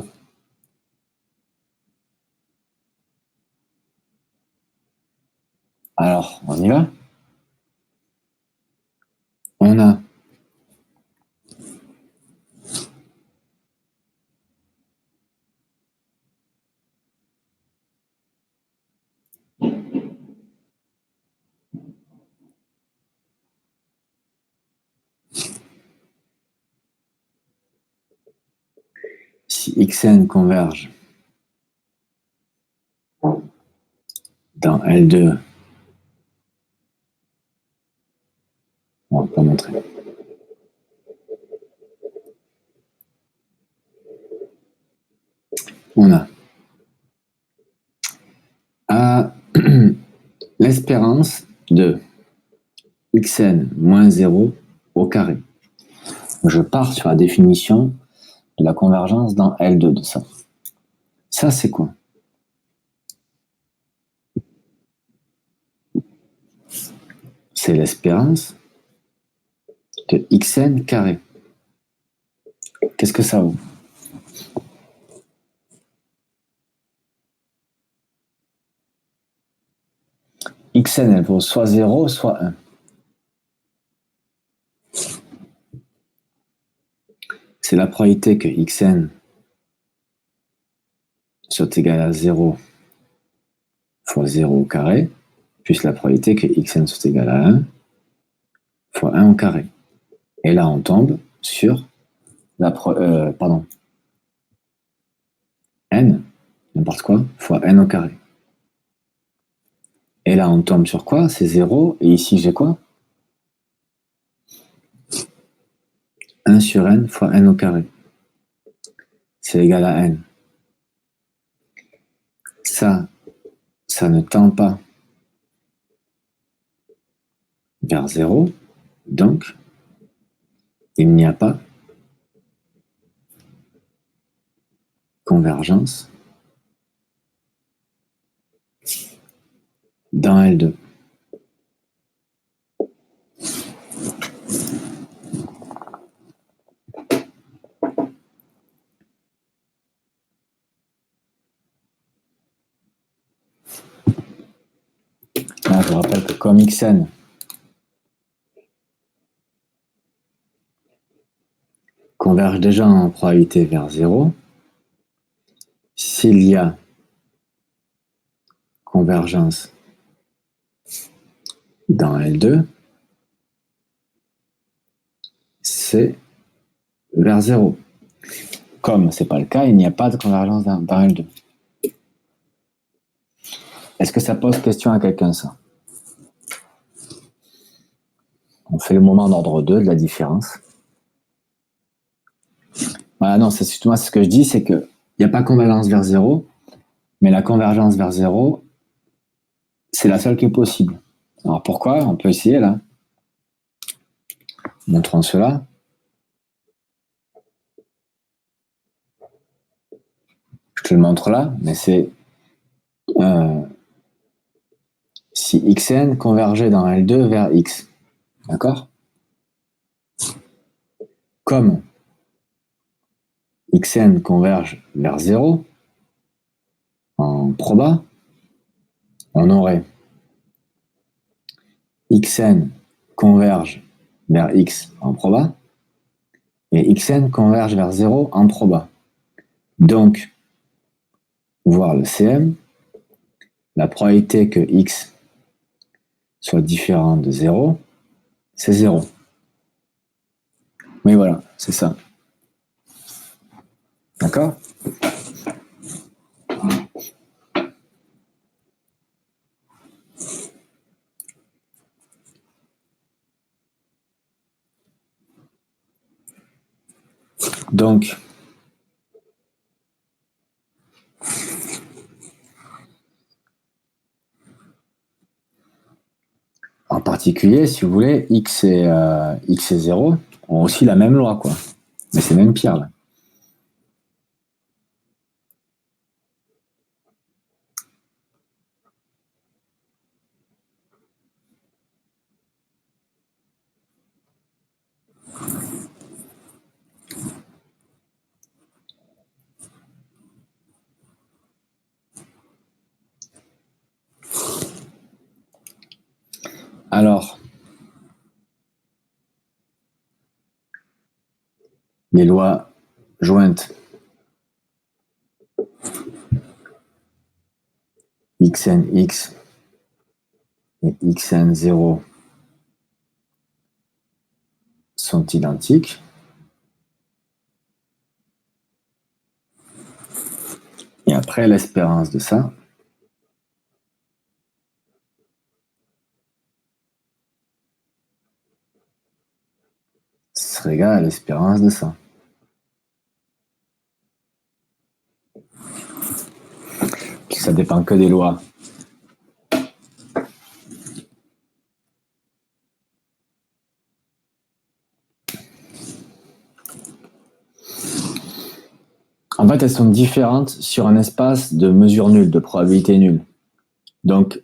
Alors, on y va? On a si xn converge dans L2, on va pas montrer. On a l'espérance de xn moins 0 au carré. Je pars sur la définition de la convergence dans L2 de ça. Ça, c'est quoi? C'est l'espérance de xn carré. Qu'est-ce que ça vaut? Xn, elle vaut soit 0, soit 1. C'est la probabilité que xn soit égal à 0 fois 0 au carré, plus la probabilité que xn soit égal à 1 fois 1 au carré. Et là, on tombe sur n, n'importe quoi, fois n au carré. Et là, on tombe sur quoi? C'est 0, et ici, j'ai quoi? 1 sur n fois n au carré. C'est égal à n. Ça ne tend pas vers 0, donc il n'y a pas convergence dans L2. Là, je rappelle que comme xn converge déjà en probabilité vers 0, s'il y a convergence dans L2, c'est vers 0. Comme ce n'est pas le cas, il n'y a pas de convergence dans L2. Est-ce que ça pose question à quelqu'un, ça? On fait le moment d'ordre 2 de la différence. Voilà, non, c'est surtout moi, ce que je dis, c'est qu'il n'y a pas convergence vers 0, mais la convergence vers 0, c'est la seule qui est possible. Alors pourquoi? On peut essayer là. Montrons cela. Je te le montre là, mais c'est si xn convergeait dans L2 vers x. D'accord? Comme xn converge vers 0, en proba, on aurait xn converge vers x en proba, et xn converge vers 0 en proba. Donc, voir le CM, la probabilité que x soit différent de 0, c'est 0. Mais voilà, c'est ça. D'accord? Donc, en particulier, si vous voulez, x et 0 ont aussi la même loi, quoi. Mais c'est même pire, là. Alors, les lois jointes xnx et xn0 sont identiques. Et après, l'espérance de ça, serait égale à l'espérance de ça. ça dépend que des lois. En fait, elles sont différentes sur un espace de mesure nulle, de probabilité nulle. Donc,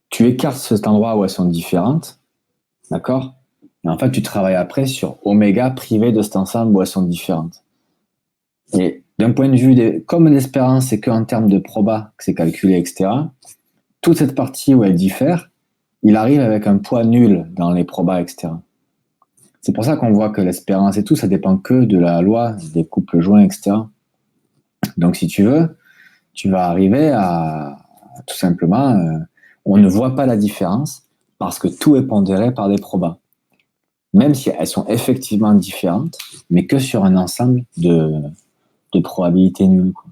tu écartes cet endroit où elles sont différentes, d'accord? Et en fait, tu travailles après sur oméga privé de cet ensemble où elles sont différentes. Et d'un point de vue, comme l'espérance, c'est qu'en termes de proba que c'est calculé, etc., toute cette partie où elle diffère, il arrive avec un poids nul dans les probas, etc. C'est pour ça qu'on voit que l'espérance et tout, ça dépend que de la loi des couples joints, etc. Donc, si tu veux, tu vas arriver à tout simplement, on ne voit pas la différence parce que tout est pondéré par des probas. Même si elles sont effectivement différentes, mais que sur un ensemble de probabilités nulles, quoi.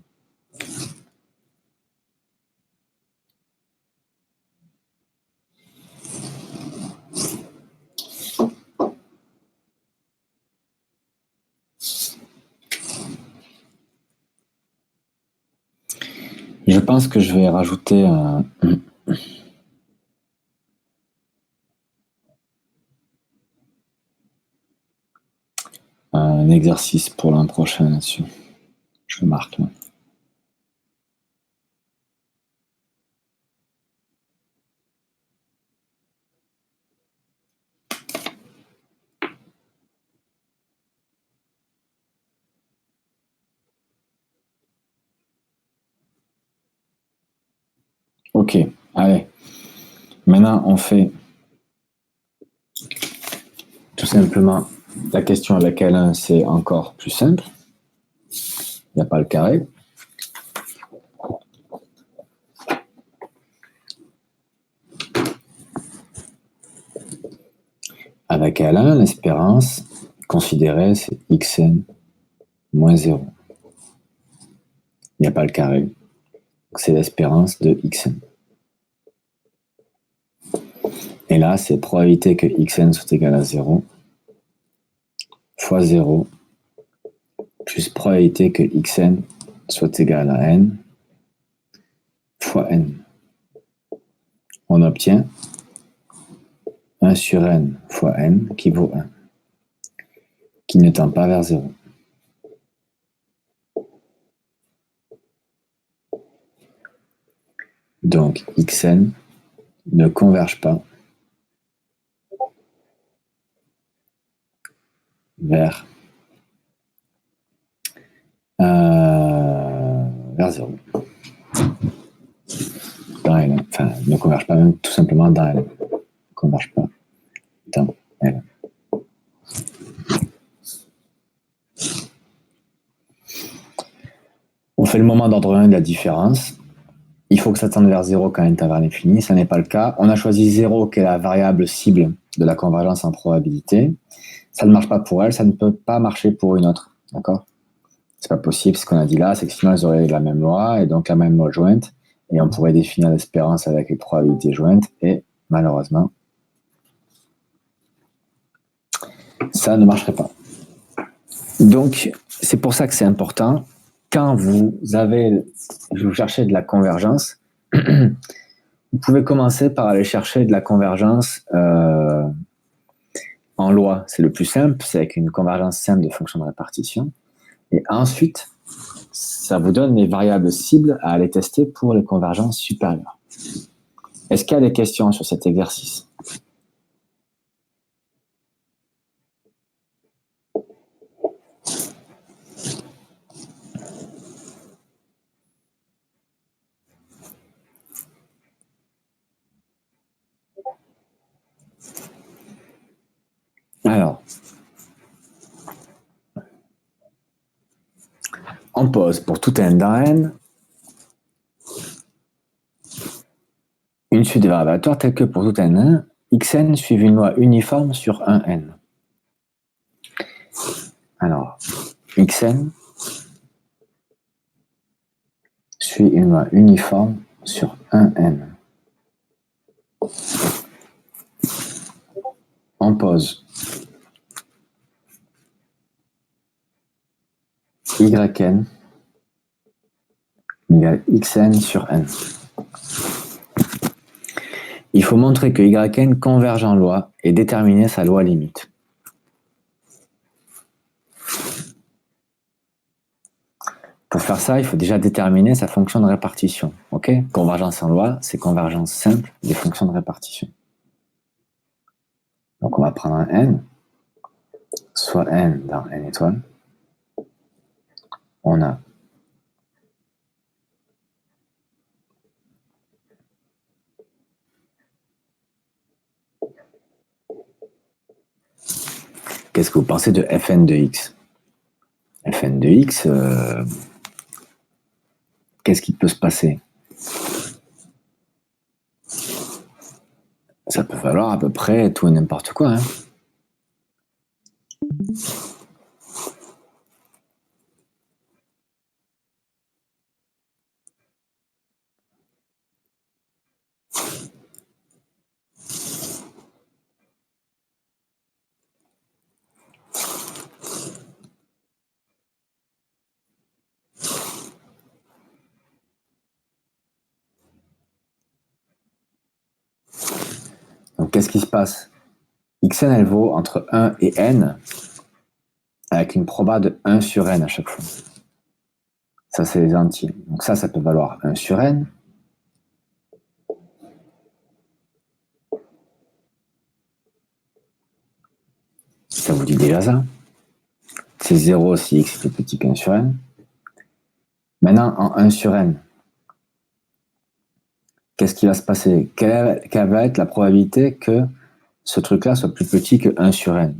Je pense que je vais rajouter un exercice pour l'an prochain là-dessus. Je le marque là. Ok, allez. Maintenant, on fait tout simplement la question avec L1, c'est encore plus simple. Il n'y a pas le carré. Avec L1, l'espérance considérée, c'est xn moins 0. Il n'y a pas le carré. C'est l'espérance de xn. Et là, c'est probabilité que xn soit égal à 0 fois 0 plus probabilité que xn soit égal à n fois n. On obtient 1 sur n fois n qui vaut 1, qui ne tend pas vers 0. Donc xn ne converge pas vers 0. Dans L1. Enfin, ne converge pas même tout simplement dans L1. Ne converge pas dans L1. On fait le moment d'ordre 1 de la différence. Il faut que ça tende vers 0 quand n tend vers l'infini. Ça n'est pas le cas. On a choisi 0 qui est la variable cible de la convergence en probabilité. Ça ne marche pas pour elle, ça ne peut pas marcher pour une autre. D'accord? C'est pas possible. Ce qu'on a dit là, c'est que sinon elles auraient la même loi et donc la même loi jointe. Et on pourrait définir l'espérance avec les probabilités jointes. Et malheureusement, ça ne marcherait pas. Donc, c'est pour ça que c'est important. Quand vous cherchez de la convergence, vous pouvez commencer par aller chercher de la convergence en loi. C'est le plus simple, c'est avec une convergence simple de fonction de répartition. Et ensuite, ça vous donne les variables cibles à aller tester pour les convergences supérieures. Est-ce qu'il y a des questions sur cet exercice ? Alors, on pose pour tout n dans n une suite de variables aléatoires telle que pour tout n1, xn suive une loi uniforme sur 1n. Alors, xn suit une loi uniforme sur 1n. On pose yn égale xn sur n. Il faut montrer que yn converge en loi et déterminer sa loi limite. Pour faire ça, il faut déjà déterminer sa fonction de répartition. Ok? Convergence en loi, c'est convergence simple des fonctions de répartition. Donc on va prendre un n, soit n dans n étoile. On a qu'est-ce que vous pensez de fn de x? Fn de x, qu'est-ce qui peut se passer? Ça peut valoir à peu près tout et n'importe quoi. Hein. Donc qu'est-ce qui se passe? Xn, elle vaut entre 1 et n, avec une proba de 1 sur n à chaque fois. Ça, c'est les entiers. Donc ça peut valoir 1 sur n. Ça vous dit déjà ça. C'est 0 si x est plus petit qu'un sur n. Maintenant, en 1 sur n, qu'est-ce qui va se passer? Quelle va être la probabilité que ce truc-là soit plus petit que 1 sur n?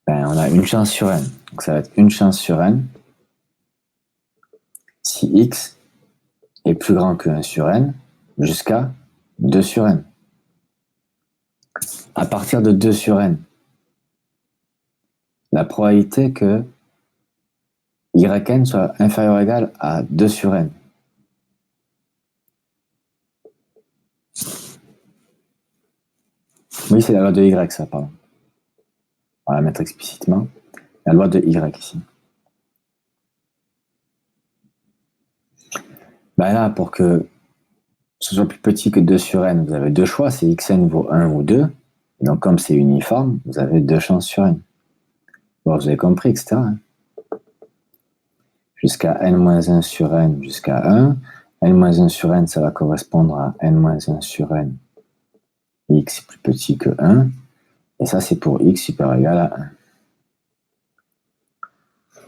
Ben, on a une chance sur n. Donc ça va être une chance sur n si x est plus grand que 1 sur n jusqu'à 2 sur n. À partir de 2 sur n, la probabilité que yn soit inférieur ou égal à 2 sur n. Oui, c'est la loi de y, ça, pardon. On va la mettre explicitement. La loi de y ici. Ben là, pour que ce soit plus petit que 2 sur n, vous avez deux choix, c'est xn vaut 1 ou 2. Et donc, comme c'est uniforme, vous avez deux chances sur n. Bon, vous avez compris, etc. Hein. Jusqu'à n-1 sur n jusqu'à 1. n-1 sur n, ça va correspondre à n-1 sur n. X plus petit que 1. Et ça, c'est pour x supérieur ou égal à 1.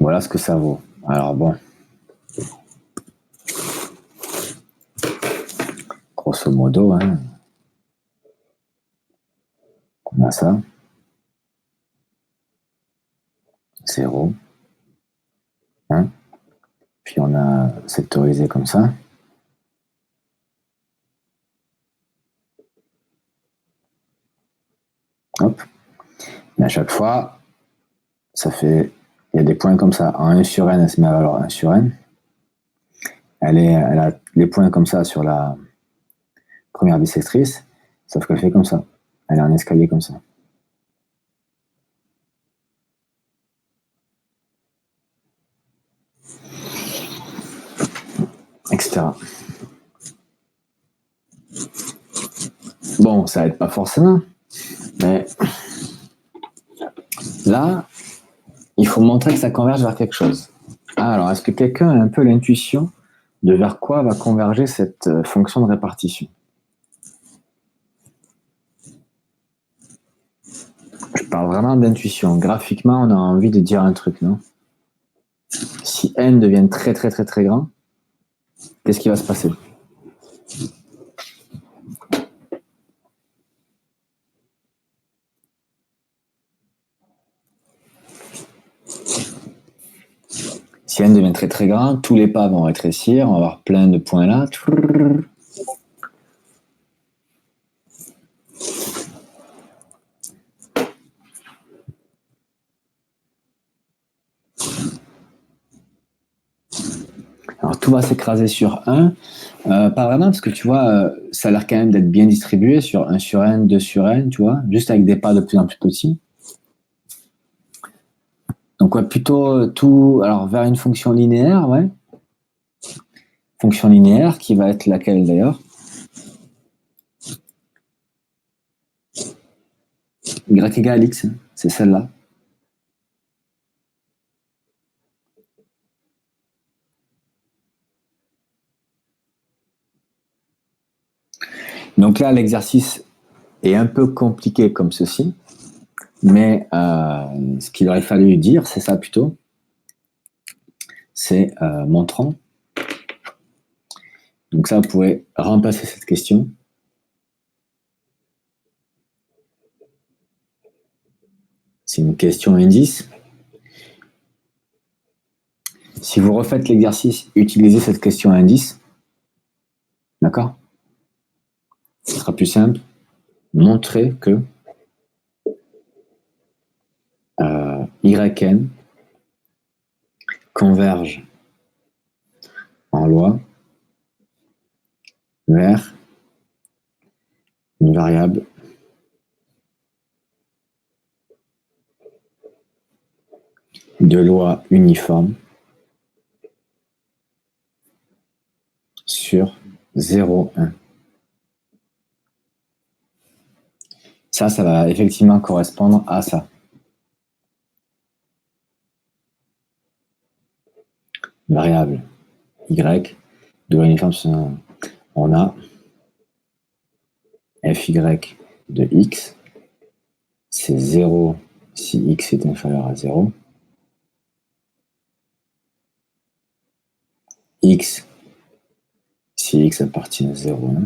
Voilà ce que ça vaut. Alors bon. Grosso modo, hein, on a ça. 0. 1. Puis on a sectorisé comme ça. Hop. Et à chaque fois, ça fait... Il y a des points comme ça. En 1 sur n, elle se met à valeur 1 sur n. Elle a les points comme ça sur la première bissectrice, sauf qu'elle fait comme ça. Elle a un escalier comme ça. Etc. Bon, ça aide pas forcément, mais là, il faut montrer que ça converge vers quelque chose. Alors, est-ce que quelqu'un a un peu l'intuition de vers quoi va converger cette fonction de répartition? Je parle vraiment d'intuition. Graphiquement, on a envie de dire un truc, non? Si n devient très très très très grand, qu'est-ce qui va se passer? Si n devient très très grand, tous les pas vont rétrécir, on va avoir plein de points là. Alors tout va s'écraser sur 1. Pas vraiment, parce que tu vois, ça a l'air quand même d'être bien distribué sur 1 sur n, 2 sur n, tu vois, juste avec des pas de plus en plus petits. Donc, ouais, plutôt tout, alors vers une fonction linéaire, ouais. Fonction linéaire qui va être laquelle d'ailleurs? Y égale x, c'est celle-là. Donc là, l'exercice est un peu compliqué comme ceci, mais ce qu'il aurait fallu dire, c'est ça plutôt, c'est montrant. Donc ça, vous pouvez remplacer cette question. C'est une question indice. Si vous refaites l'exercice, utilisez cette question indice. D'accord? Ce sera plus simple. Montrez que YN converge en loi vers une variable de loi uniforme sur 0, 1. Ça va effectivement correspondre à ça. Variable Y de loi uniforme sur 0, 1. On a fy de x, c'est 0 si x est inférieur à 0. X si x appartient à 0,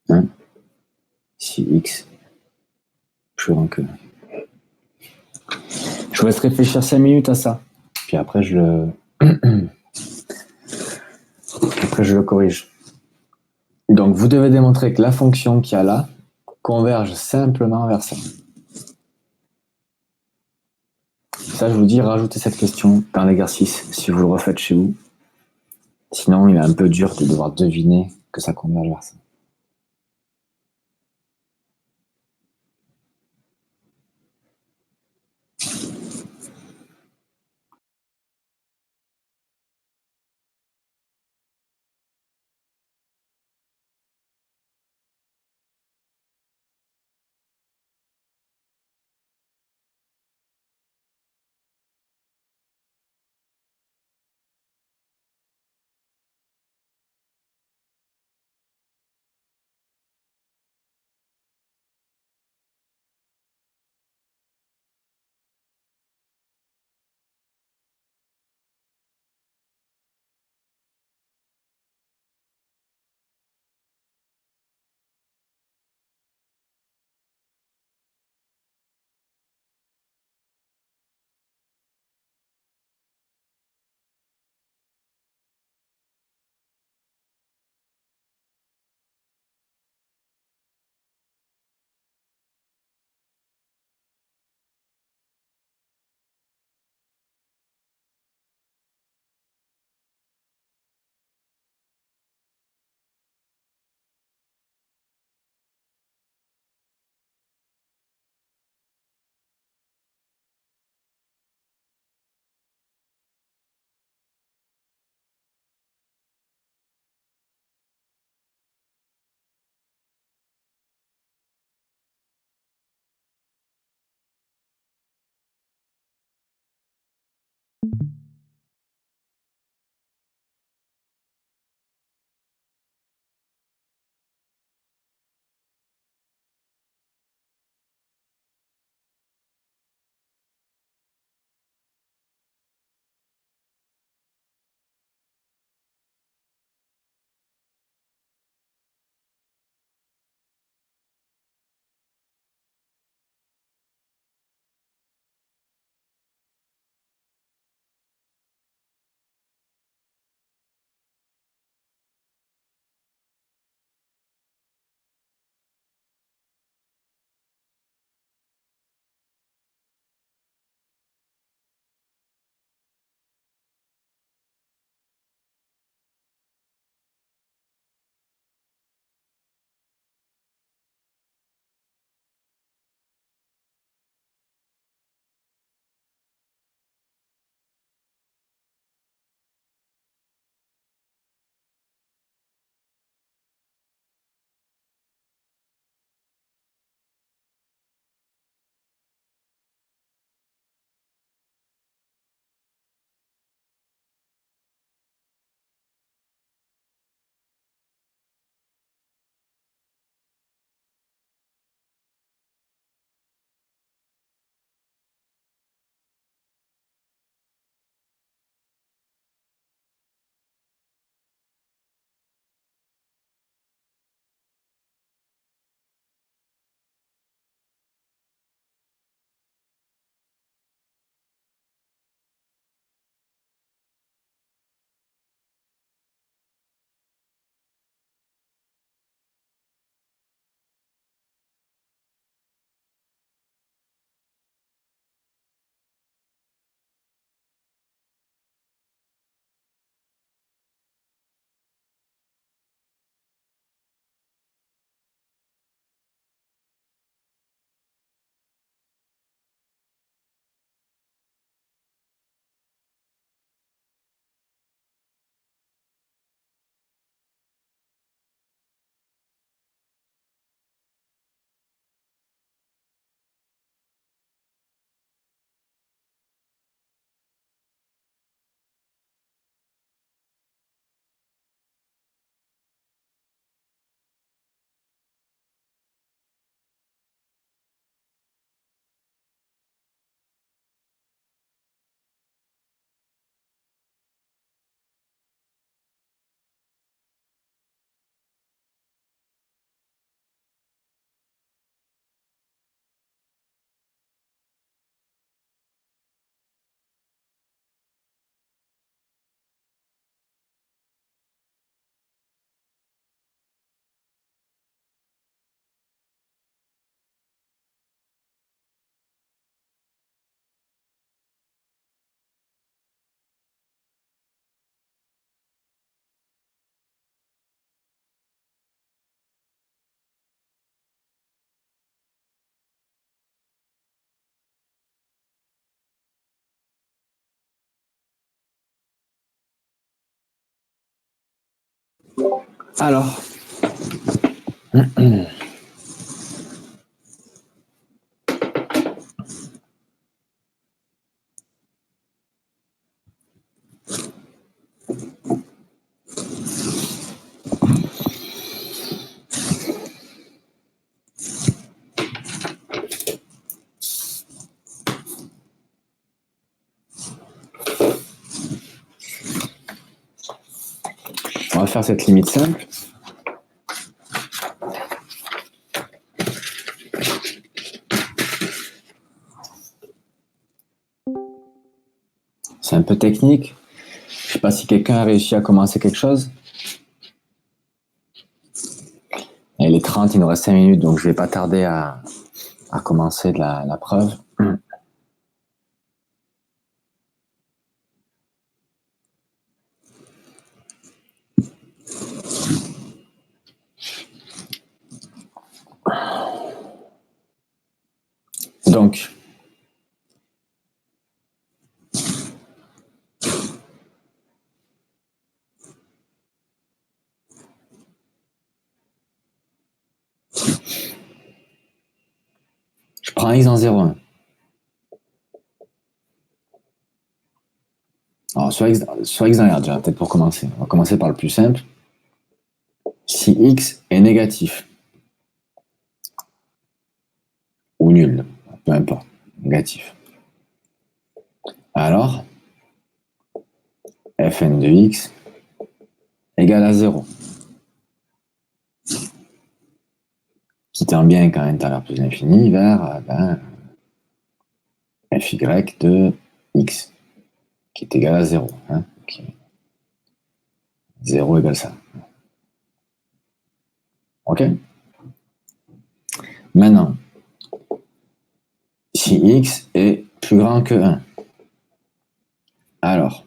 1. 1 si x plus grand que 1. Je vous laisse réfléchir 5 minutes à ça. Puis après, je le corrige. Donc, vous devez démontrer que la fonction qu'il y a là converge simplement vers ça. Ça, je vous dis, rajoutez cette question dans l'exercice si vous le refaites chez vous. Sinon, il est un peu dur de devoir deviner que ça converge vers ça. Alors, on va faire cette limite simple. C'est un peu technique. Je ne sais pas si quelqu'un a réussi à commencer quelque chose. Et les 30, il nous reste 5 minutes, donc je ne vais pas tarder à commencer la preuve. Donc, je prends x en 0,1. Alors, sur x dans l'air, déjà, peut-être pour commencer. On va commencer par le plus simple. Si x est négatif, ou nul, peu importe, négatif, alors, fn de x égale à 0. Qui tend bien quand n tend vers plus l'infini vers fy de x, qui est égal à 0. Hein, okay. 0 égale ça. Ok. Maintenant, si x est plus grand que 1, alors,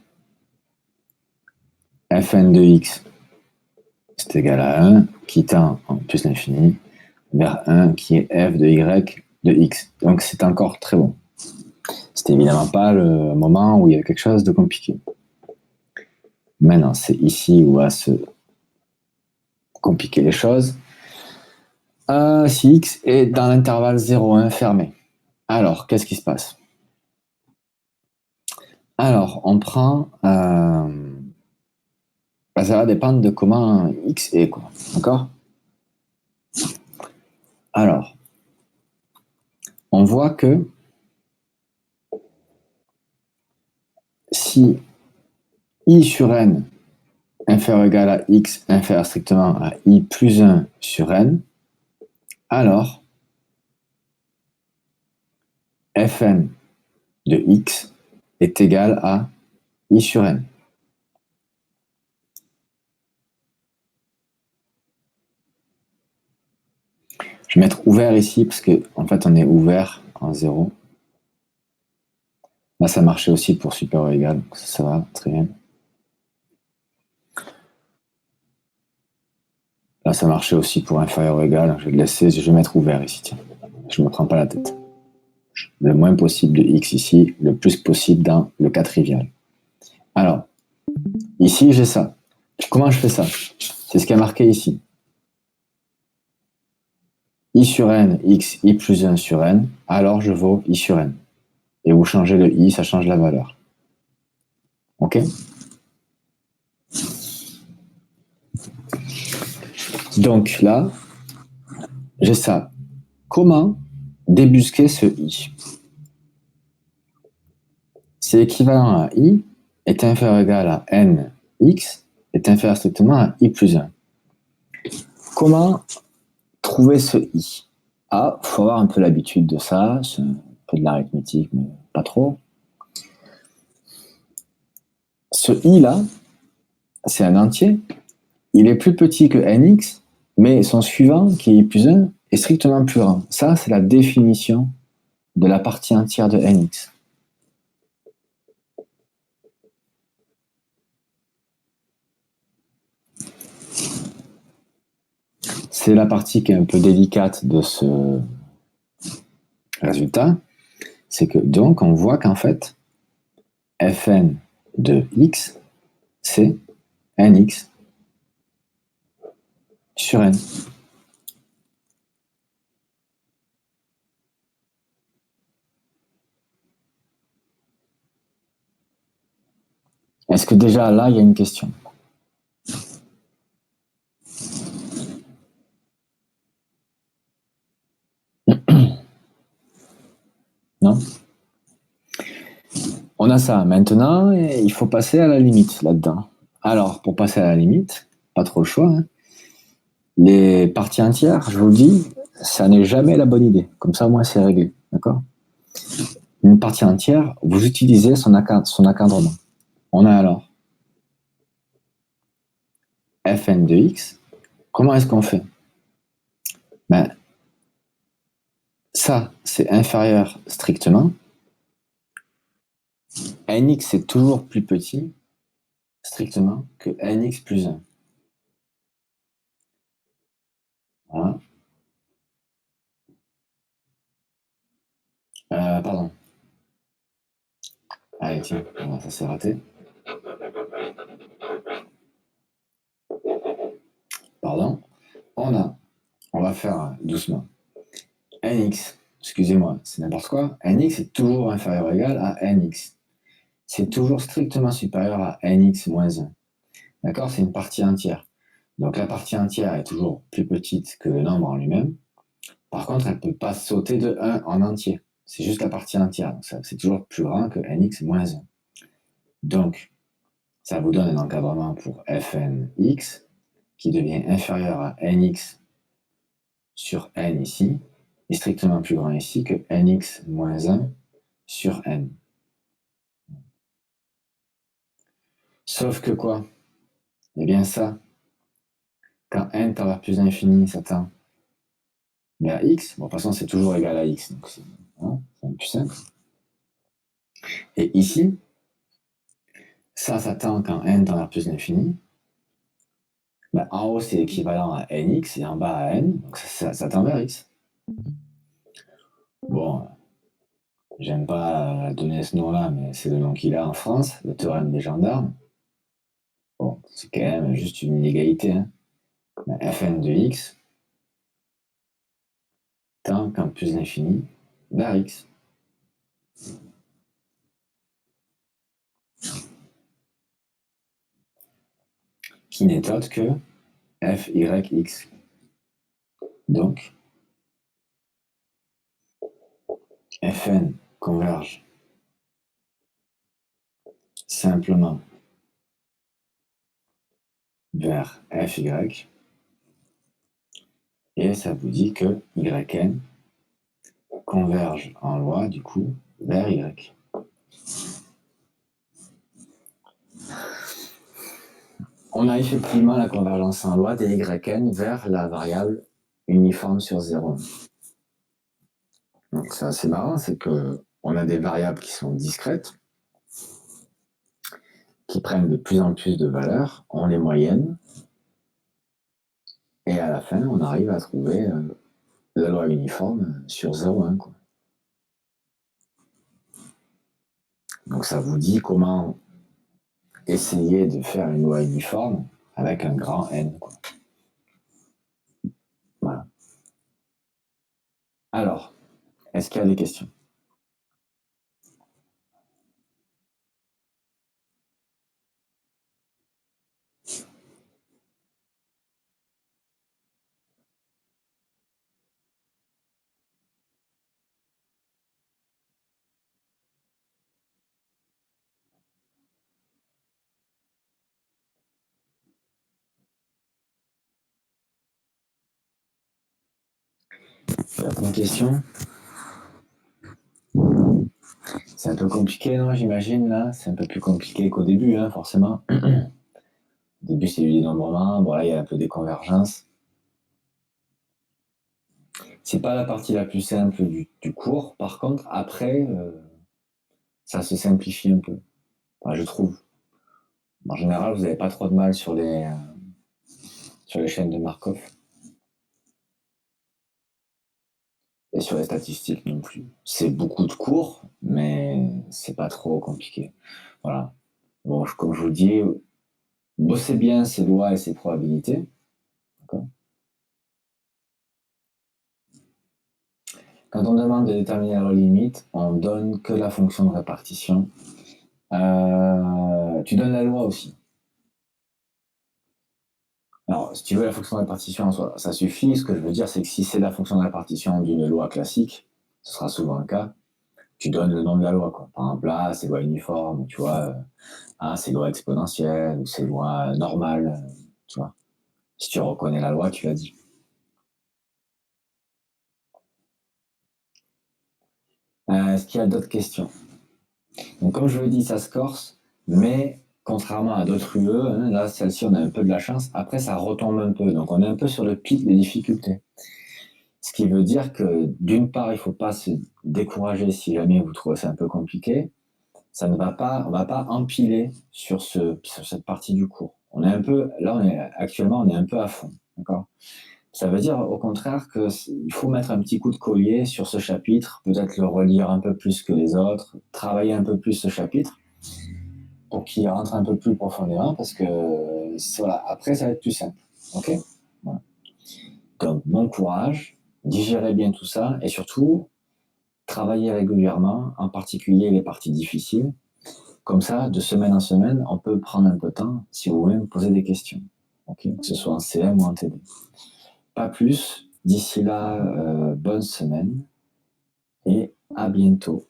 fn de x, c'est égal à 1, qui tend en plus l'infini, vers 1, qui est f de y de x. Donc, c'est encore très bon. C'était évidemment pas le moment où il y avait quelque chose de compliqué. Maintenant, c'est ici où va se compliquer les choses. Si x est dans l'intervalle 0,1 fermé, alors, qu'est-ce qui se passe? Alors, on prend... ça va dépendre de comment x est, quoi. D'accord? Alors, on voit que si i sur n inférieur ou égal à x inférieur strictement à i plus 1 sur n, alors fn de x est égal à i sur n. Je vais mettre ouvert ici parce que en fait on est ouvert en 0. Là ça marchait aussi pour supérieur ou égal, donc ça va très bien. Là ça marchait aussi pour inférieur ou égal, donc je vais le laisser, je vais mettre ouvert ici, tiens. Je ne me prends pas la tête. Le moins possible de x ici, le plus possible dans le cas trivial. Alors, ici j'ai ça. Comment je fais ça? C'est ce qui est marqué ici. I sur n, x, i plus 1 sur n, alors je vaux i sur n. Et vous changez le i, ça change la valeur. Ok? Donc là, j'ai ça. Comment débusquer ce i? C'est équivalent à i est inférieur ou égal à n, x est inférieur strictement à i plus 1. Comment trouver ce i? Ah, il faut avoir un peu l'habitude de ça, c'est un peu de l'arithmétique, mais pas trop. Ce i là, c'est un entier. Il est plus petit que nx, mais son suivant, qui est i plus 1, est strictement plus grand. Ça, c'est la définition de la partie entière de nx. C'est la partie qui est un peu délicate de ce résultat. C'est que donc on voit qu'en fait, fn de x, c'est nx sur n. Est-ce que déjà là, il y a une question? Non? On a ça. Maintenant, il faut passer à la limite là-dedans. Alors, pour passer à la limite, pas trop le choix, hein. Les parties entières, je vous le dis, ça n'est jamais la bonne idée. Comme ça, moi, c'est réglé. D'accord? Une partie entière, vous utilisez son encadrement. On a alors Fn de x. Comment est-ce qu'on fait? Ben, ça, c'est inférieur strictement. Nx est toujours plus petit, strictement, que nx plus 1. Voilà. Pardon. Allez, tiens, voilà, ça c'est raté. Pardon. On va faire doucement. Nx, excusez-moi, c'est n'importe quoi. Nx est toujours inférieur ou égal à nx. C'est toujours strictement supérieur à nx moins 1. D'accord? C'est une partie entière. Donc la partie entière est toujours plus petite que le nombre en lui-même. Par contre, elle ne peut pas sauter de 1 en entier. C'est juste la partie entière. Donc c'est toujours plus grand que nx moins 1. Donc, ça vous donne un encadrement pour fnx qui devient inférieur à nx sur n ici, est strictement plus grand ici que nx moins 1 sur n. Sauf que quoi? Eh bien ça, quand n tend vers plus l'infini, ça tend vers x. Bon, de toute façon, c'est toujours égal à x, donc c'est un plus simple. Et ici, ça tend quand n tend vers plus l'infini. Ben, en haut, c'est équivalent à nx et en bas à n, donc ça tend vers x. Bon, j'aime pas donner ce nom-là, mais c'est le nom qu'il a en France, le théorème des gendarmes. Bon, c'est quand même juste une inégalité. Hein. Fn de x tend quand plus l'infini vers x. Qui n'est autre que fyx. Donc, Fn converge simplement vers Fy, et ça vous dit que Yn converge en loi, du coup, vers Y. On a effectivement la convergence en loi des Yn vers la variable uniforme sur 0. Donc c'est assez marrant, c'est que on a des variables qui sont discrètes, qui prennent de plus en plus de valeurs, on les moyenne, et à la fin, on arrive à trouver la loi uniforme sur 0,1. Quoi. Donc ça vous dit comment essayer de faire une loi uniforme avec un grand N. Quoi. Voilà. Alors, est-ce qu'il y a des questions? Une question? C'est un peu compliqué, non, j'imagine, là? C'est un peu plus compliqué qu'au début, hein, forcément. Au début, c'est du dénombrement. Bon, là, il y a un peu des convergences. C'est pas la partie la plus simple du cours. Par contre, après, ça se simplifie un peu. Enfin, je trouve. En général, vous n'avez pas trop de mal sur les chaînes de Markov. Et sur les statistiques non plus. C'est beaucoup de cours, mais c'est pas trop compliqué. Voilà. Bon, comme je vous le dis, bossez bien ces lois et ces probabilités. D'accord. Quand on demande de déterminer la loi limite, on donne que la fonction de répartition. Tu donnes la loi aussi. Alors, si tu veux la fonction de répartition en soi, ça suffit. Ce que je veux dire, c'est que si c'est la fonction de répartition d'une loi classique, ce sera souvent le cas, tu donnes le nom de la loi, quoi. Par exemple, là, c'est loi uniforme, tu vois, c'est loi exponentielle, ou c'est loi normale, tu vois. Si tu reconnais la loi, tu l'as dit. Est-ce qu'il y a d'autres questions? Donc, comme je le dis, ça se corse, mais contrairement à d'autres UE, hein, là, celle-ci, on a un peu de la chance. Après, ça retombe un peu. Donc, on est un peu sur le pic des difficultés. Ce qui veut dire que, d'une part, il ne faut pas se décourager si jamais vous trouvez ça un peu compliqué. Ça ne va pas, on ne va pas empiler sur cette partie du cours. On est un peu, là, actuellement, on est un peu à fond. D'accord? Ça veut dire, au contraire, qu'il faut mettre un petit coup de collier sur ce chapitre, peut-être le relire un peu plus que les autres, travailler un peu plus ce chapitre pour qu'il rentre un peu plus profondément, parce que voilà, après, ça va être plus simple. Ok? Voilà. Donc, bon courage, digérez bien tout ça, et surtout, travaillez régulièrement, en particulier les parties difficiles. Comme ça, de semaine en semaine, on peut prendre un peu de temps, si vous voulez, me poser des questions. Ok? Que ce soit en CM ou en TD. Pas plus. D'ici là, bonne semaine et à bientôt.